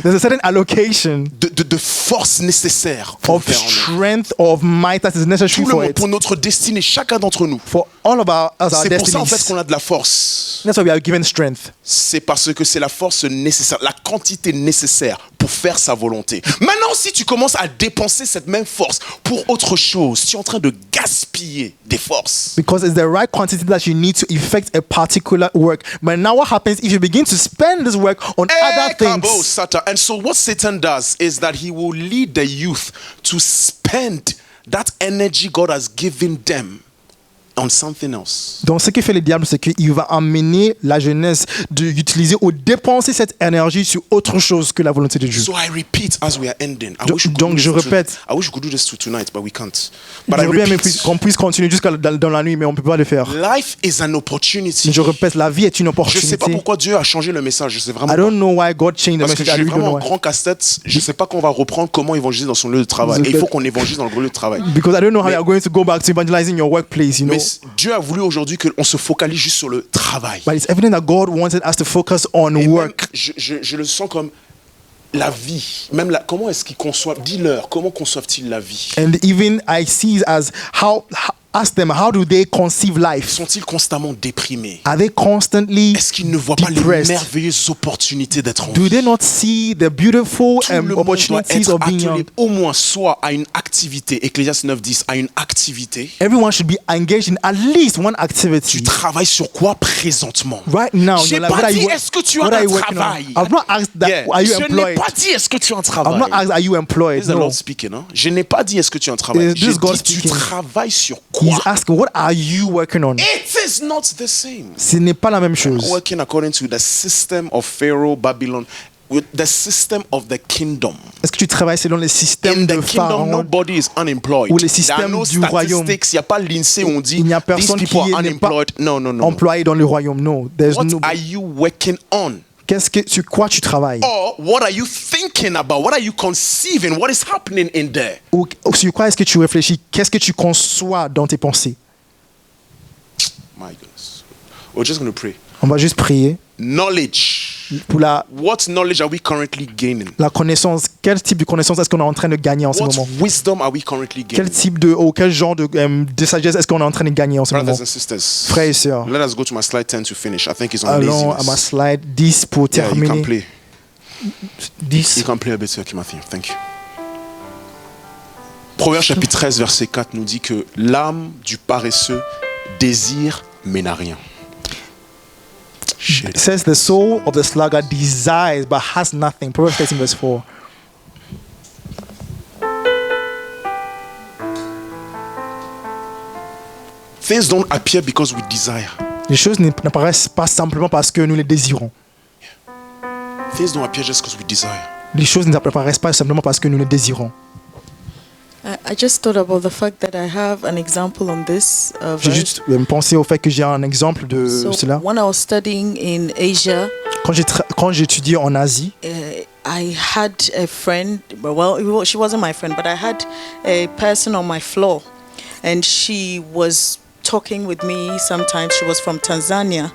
there's a certain allocation de force nécessaire pour of faire en œuvre. strength, of might that is necessary Tout le for monde, it. pour notre destinée, chacun d'entre nous. For all of us, our C'est pour ça en fait destinies. qu'on a de la force. force. That's why we are given strength. C'est parce que c'est la force nécessaire, la quantité nécessaire pour faire sa volonté. Maintenant, si tu commences à dépenser cette même force pour autre chose, tu es en train de gaspiller des forces. Because it's the right quantity that you need to effect a particular work. But now what happens if you begin to spend this work on other Kabo, things? Satan. And so what Satan does is that he will lead the youth to spend that energy God has given them on something else. Donc ce que fait le diable, c'est qu'il va amener la jeunesse d'utiliser ou dépenser cette énergie sur autre chose que la volonté de Dieu. So I repeat as we are ending. Donc, je répète. I wish we could do this tonight, but we can't. But I J'aimerais bien repeat. qu'on puisse continuer jusqu'à dans la nuit, mais on ne peut pas le faire. Life is an opportunity. Je répète, la vie est une Je sais pas opportunité. pourquoi Dieu a changé le message. Je sais vraiment I pas. don't know why God changed the Parce que message. I j'ai really don't vraiment know un why. grand casse-tête. Je sais pas qu'on va reprendre comment évangéliser dans son lieu de travail. Et il faut qu'on évangélise dans le lieu de travail. Because I don't know how you are going to go back to evangelizing your workplace, you know. Mais Dieu a voulu aujourd'hui qu'on se focalise juste sur le travail. But it's evident that God wanted us to focus on Et même, work. je le sens comme la vie. Même comment est-ce qu'ils conçoivent? Dis-leur, comment conçoivent-ils la vie? And even I see it as ask them, how do they conceive life? Sont-ils constamment déprimés? Are they constantly Est-ce qu'ils ne voient pas les depressed? merveilleuses opportunités d'être en Do vie? they not see the beautiful Tout le monde doit opportunities être of being attelé young? au moins soit à une activité. Ecclésiaste 9:10, à une activité. Everyone should be engaged in at least one Tu activity. travailles sur quoi présentement? Right now, J'ai you're like, pas what are dit you, est-ce que tu as what are un you working on? travail? I've not asked that. Yeah. Are you Je n'ai employed? pas dit est-ce que tu as un I've travail. not asked, are you employed? This is the No. Lord speaking, hein? Je n'ai pas dit est-ce que tu as un travail. This is J'ai God dit tu speaking. travailles sur quoi? He's asking, what are you working on? It is not the same. Ce n'est pas la même chose. Working according to the system of Pharaoh, Babylon, with the system of the kingdom. Est-ce que tu travailles selon les systèmes In de the kingdom, Pharaon? nobody is unemployed. Ou les There are systèmes no du royaume. statistics. Il n'y a pas l'INSEE où on dit Il n'y a these personne qui people are n'est pas unemployed. No, no, no. employé dans le royaume. No. There's What no. are you working on? Sur quoi tu travailles? Or what are you thinking about? What are you conceiving? What is happening in there? Ou sur quoi est-ce que tu réfléchis? Qu'est-ce que tu conçois dans tes pensées? My goodness. We're just going to pray. On va juste prier Knowledge. pour la What knowledge are we currently gaining? connaissance. Quel type de connaissance est-ce qu'on est en train de gagner en ce What moment? wisdom are we currently Quel gaining? type ou quel genre de sagesse est-ce qu'on est en train de gagner en ce moment? Brothers and sisters, Frères et sœurs, let us go to my slide 10 to finish. I think it's on allons à ma laziness. slide 10 pour Yeah, you can terminer. play. 10. You can play a bit, Sir Matthew. Thank you. Proverbe chapitre 13, verset 4 nous dit que l'âme du paresseux désire mais n'a rien. Shit. It says the soul of the sluggard desires but has nothing. Proverbs 13 verse 4. Things don't appear because we desire. Les choses n'apparaissent pas simplement parce que nous les désirons. Things don't appear just because we desire. Les choses n'apparaissent pas simplement parce que nous les désirons. I just thought about the fact that I have an example on this J'ai verse. juste pensé au fait que j'ai un exemple de So cela. when I was studying in Asia, Quand j'étudiais en Asie, I had a friend. Well, she wasn't my friend, but I had a person on my floor, and she was talking with me. Sometimes she was from Tanzania,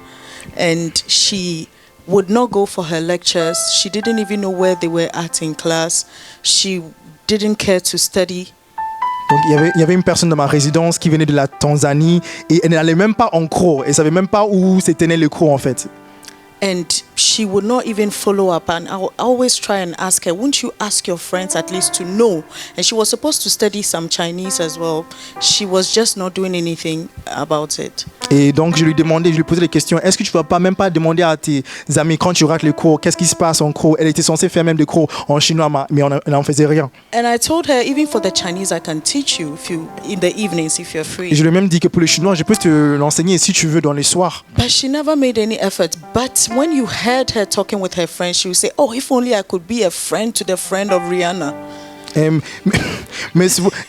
and she would not go for her lectures. She didn't even know where they were at in class. She didn't care to study. donc il y avait une personne dans ma résidence qui venait de la Tanzanie et elle n'allait même pas en cours. Elle savait même pas où s'étaient les cours en fait. And she would not even follow up. And I would always try and ask her, wouldn't you ask your friends at least to know? And she was supposed to study some Chinese as well. She was just not doing anything about it. Et donc je lui posais des questions. Est-ce que tu vas pas même pas demander à tes amis quand tu rates les cours, qu'est-ce qui se passe en cours? Elle était censée faire même des cours en chinois, mais elle n'en faisait rien. And I told her, even for the Chinese, I can teach you in the evenings if you're Et free. je lui ai même dit que pour le chinois, je peux te l'enseigner si tu veux dans les soirs. But she never made any effort. But when you heard her talking with her friends, she would say, oh, if only I could be a friend to the friend of Rihanna.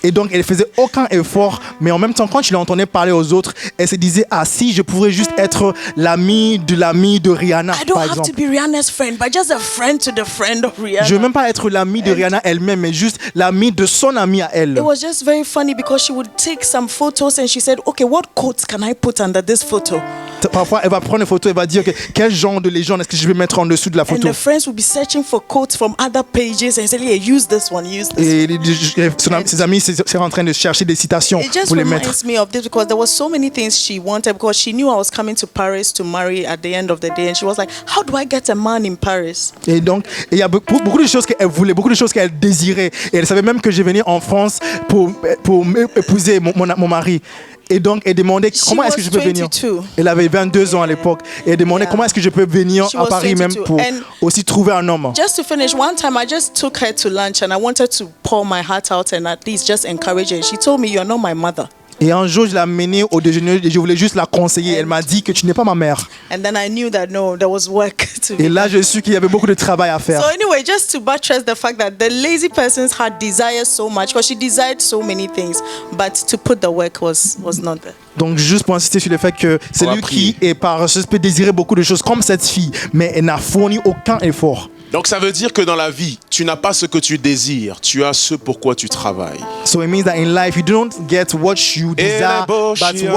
Et donc elle faisait aucun effort, mais en même temps quand je l'entendais parler aux autres, elle se disait si je pourrais juste être l'ami de Rihanna I don't par have to exemple. be Rihanna's friend, but just a friend to the friend of Rihanna. Je veux même pas être l'ami de Rihanna elle-même, mais juste l'ami de son ami à elle. It was just very funny because she would take some photos and she said, okay, what quotes can I put under this photo? Parfois, elle va prendre une photo, elle va dire que quel genre de légende est-ce que je vais mettre en dessous de la And photo. the friends will be searching for quotes from other pages and say, yeah, use this one, use this one. Et ses amis sont en train de chercher des citations It just pour les mettre. reminds me of this because there was so many things she wanted because she knew I was coming to Paris to marry at the end of the day, and she was like, how do I get a man in Paris? Et donc, il y a beaucoup de choses qu'elle voulait, beaucoup de choses qu'elle désirait. Et elle savait même que je venais en France pour épouser mon mari. Et donc, elle demandait comment est-ce que je peux venir. 22. Elle avait 22 ans à l'époque. Et elle demandait comment est-ce que je peux venir She à was Paris même 22. pour And aussi trouver un homme. Just to finish, one time I just took her to lunch and I wanted to pour my heart out and at least just encourage her. She told me, you're not my mother. Et un jour, je l'ai amenée au déjeuner et je voulais juste la conseiller. Elle m'a dit que tu n'es pas ma mère. And then I knew that no, there was work to Et be là, je suis qu'il y avait beaucoup de travail à faire. So anyway, just to buttress the fact that the lazy person's heart desires so much because she desired so many things, but to put the work was not there. Donc, juste pour insister sur le fait que c'est On va lui prier. qui est paresseuse peut désirer beaucoup de choses comme cette fille, mais elle n'a fourni aucun effort. Donc ça veut dire que dans la vie, tu n'as pas ce que tu désires, tu as ce pourquoi tu travailles. So it means that in life, you don't get what you desire, but what you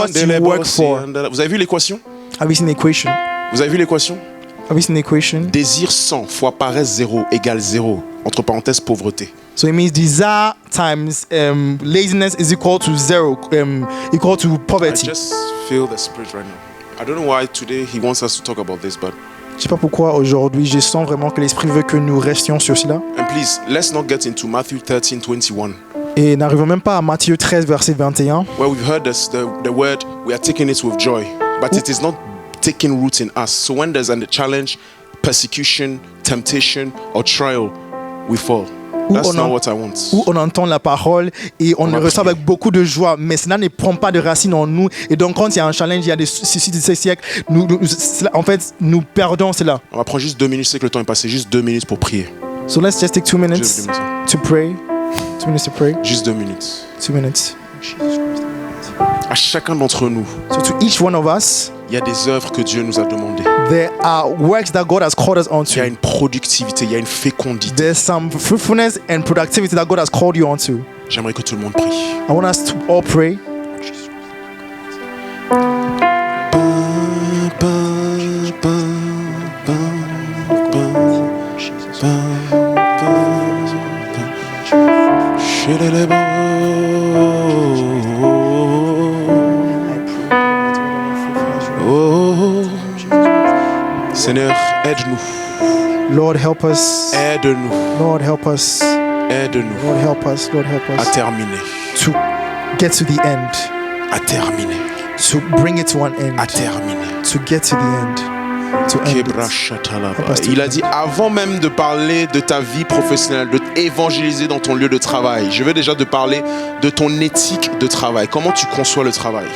work for. Vous avez vu l'équation? Have you seen the equation? Vous avez vu l'équation? Have you seen the equation? Désir 100 fois paresse 0 égale 0. Entre parenthèses, pauvreté. So it means desire times laziness is equal to zero, equal to I poverty. just feel the spirit right now. I don't know why today he wants us to talk about this, but Je sais pas pourquoi aujourd'hui, je sens vraiment que l'Esprit veut que nous restions sur cela. and please let's not get into Matthew 13:21. Et n'arrivons même pas à Matthieu 13, verset 21. Where we've heard this, the word, we are taking it with joy, but it is not taking root in us. So when there's a challenge, persecution, temptation, or trial, we fall. That's not what I want. Où on entend la parole et on On le va reçoit prier. avec beaucoup de joie, mais cela ne prend pas de racines en nous. Et donc, quand il y a un challenge, il y a des soucis de ces siècles, en fait, nous perdons cela. On va prendre juste 2 minutes, c'est que le temps est passé, juste 2 minutes pour prier. So let's just take 2 minutes Juste 2 minutes. to pray. 2 minutes to pray. Juste 2 minutes. 2 minutes. À chacun d'entre nous, So to each one of us, il y a des œuvres que Dieu nous a demandées. there are works that God has called us Il y a onto. une productivité, il y a une fécondité. There's some fruitfulness and productivity that God has called you onto. J'aimerais que tout le monde prie. I want us to all pray. Oh, Seigneur, aide-nous, Lord, help us. aide-nous, Lord, help us. aide-nous Lord, help us. Lord, help à us terminer, to get to the end, à terminer, to bring it to an end, à terminer. to get to the end, to end it. Il a dit avant même de parler de ta vie professionnelle, de évangéliser dans ton lieu de travail, je veux déjà te parler de ton éthique de travail. Comment tu conçois le travail?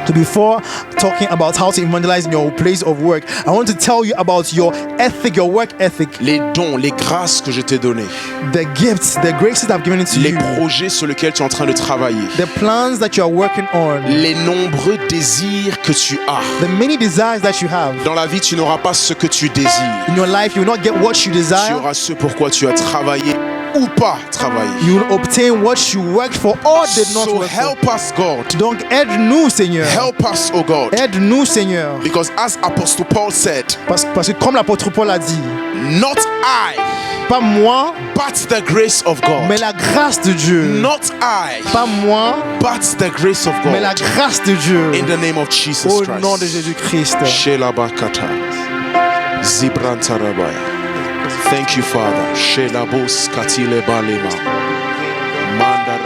So before talking about how to evangelize in your place of work, I want to tell you about your ethic, your work ethic, Les dons, les grâces que je t'ai données, the gifts, the graces I've given it to les you, projets sur lesquels tu es en train de travailler, the plans that you are working on, les nombreux désirs que tu as. the many desires that you have. Dans la vie, tu n'auras pas ce que tu désires. In your life, you will not get what you Tu desire. auras ce pourquoi tu as travaillé ou pas travaillé. You will obtain what you worked for or did not So work for. help us, God. Donc aide-nous, Seigneur. Help us, oh God. Aide-nous, Seigneur. Because as Apostle Paul said, Parce que comme l'apôtre Paul a dit, not I, pas moi, but the grace of God. mais la grâce de Dieu. Not I, Pas moi, but the grace of mais la God. grâce de Dieu. In the name of Jesus Au Christ. nom de Jésus-Christ. Shelabakata. Zibrantarabaya. Thank you, Father. Shelabos katile balema. Manda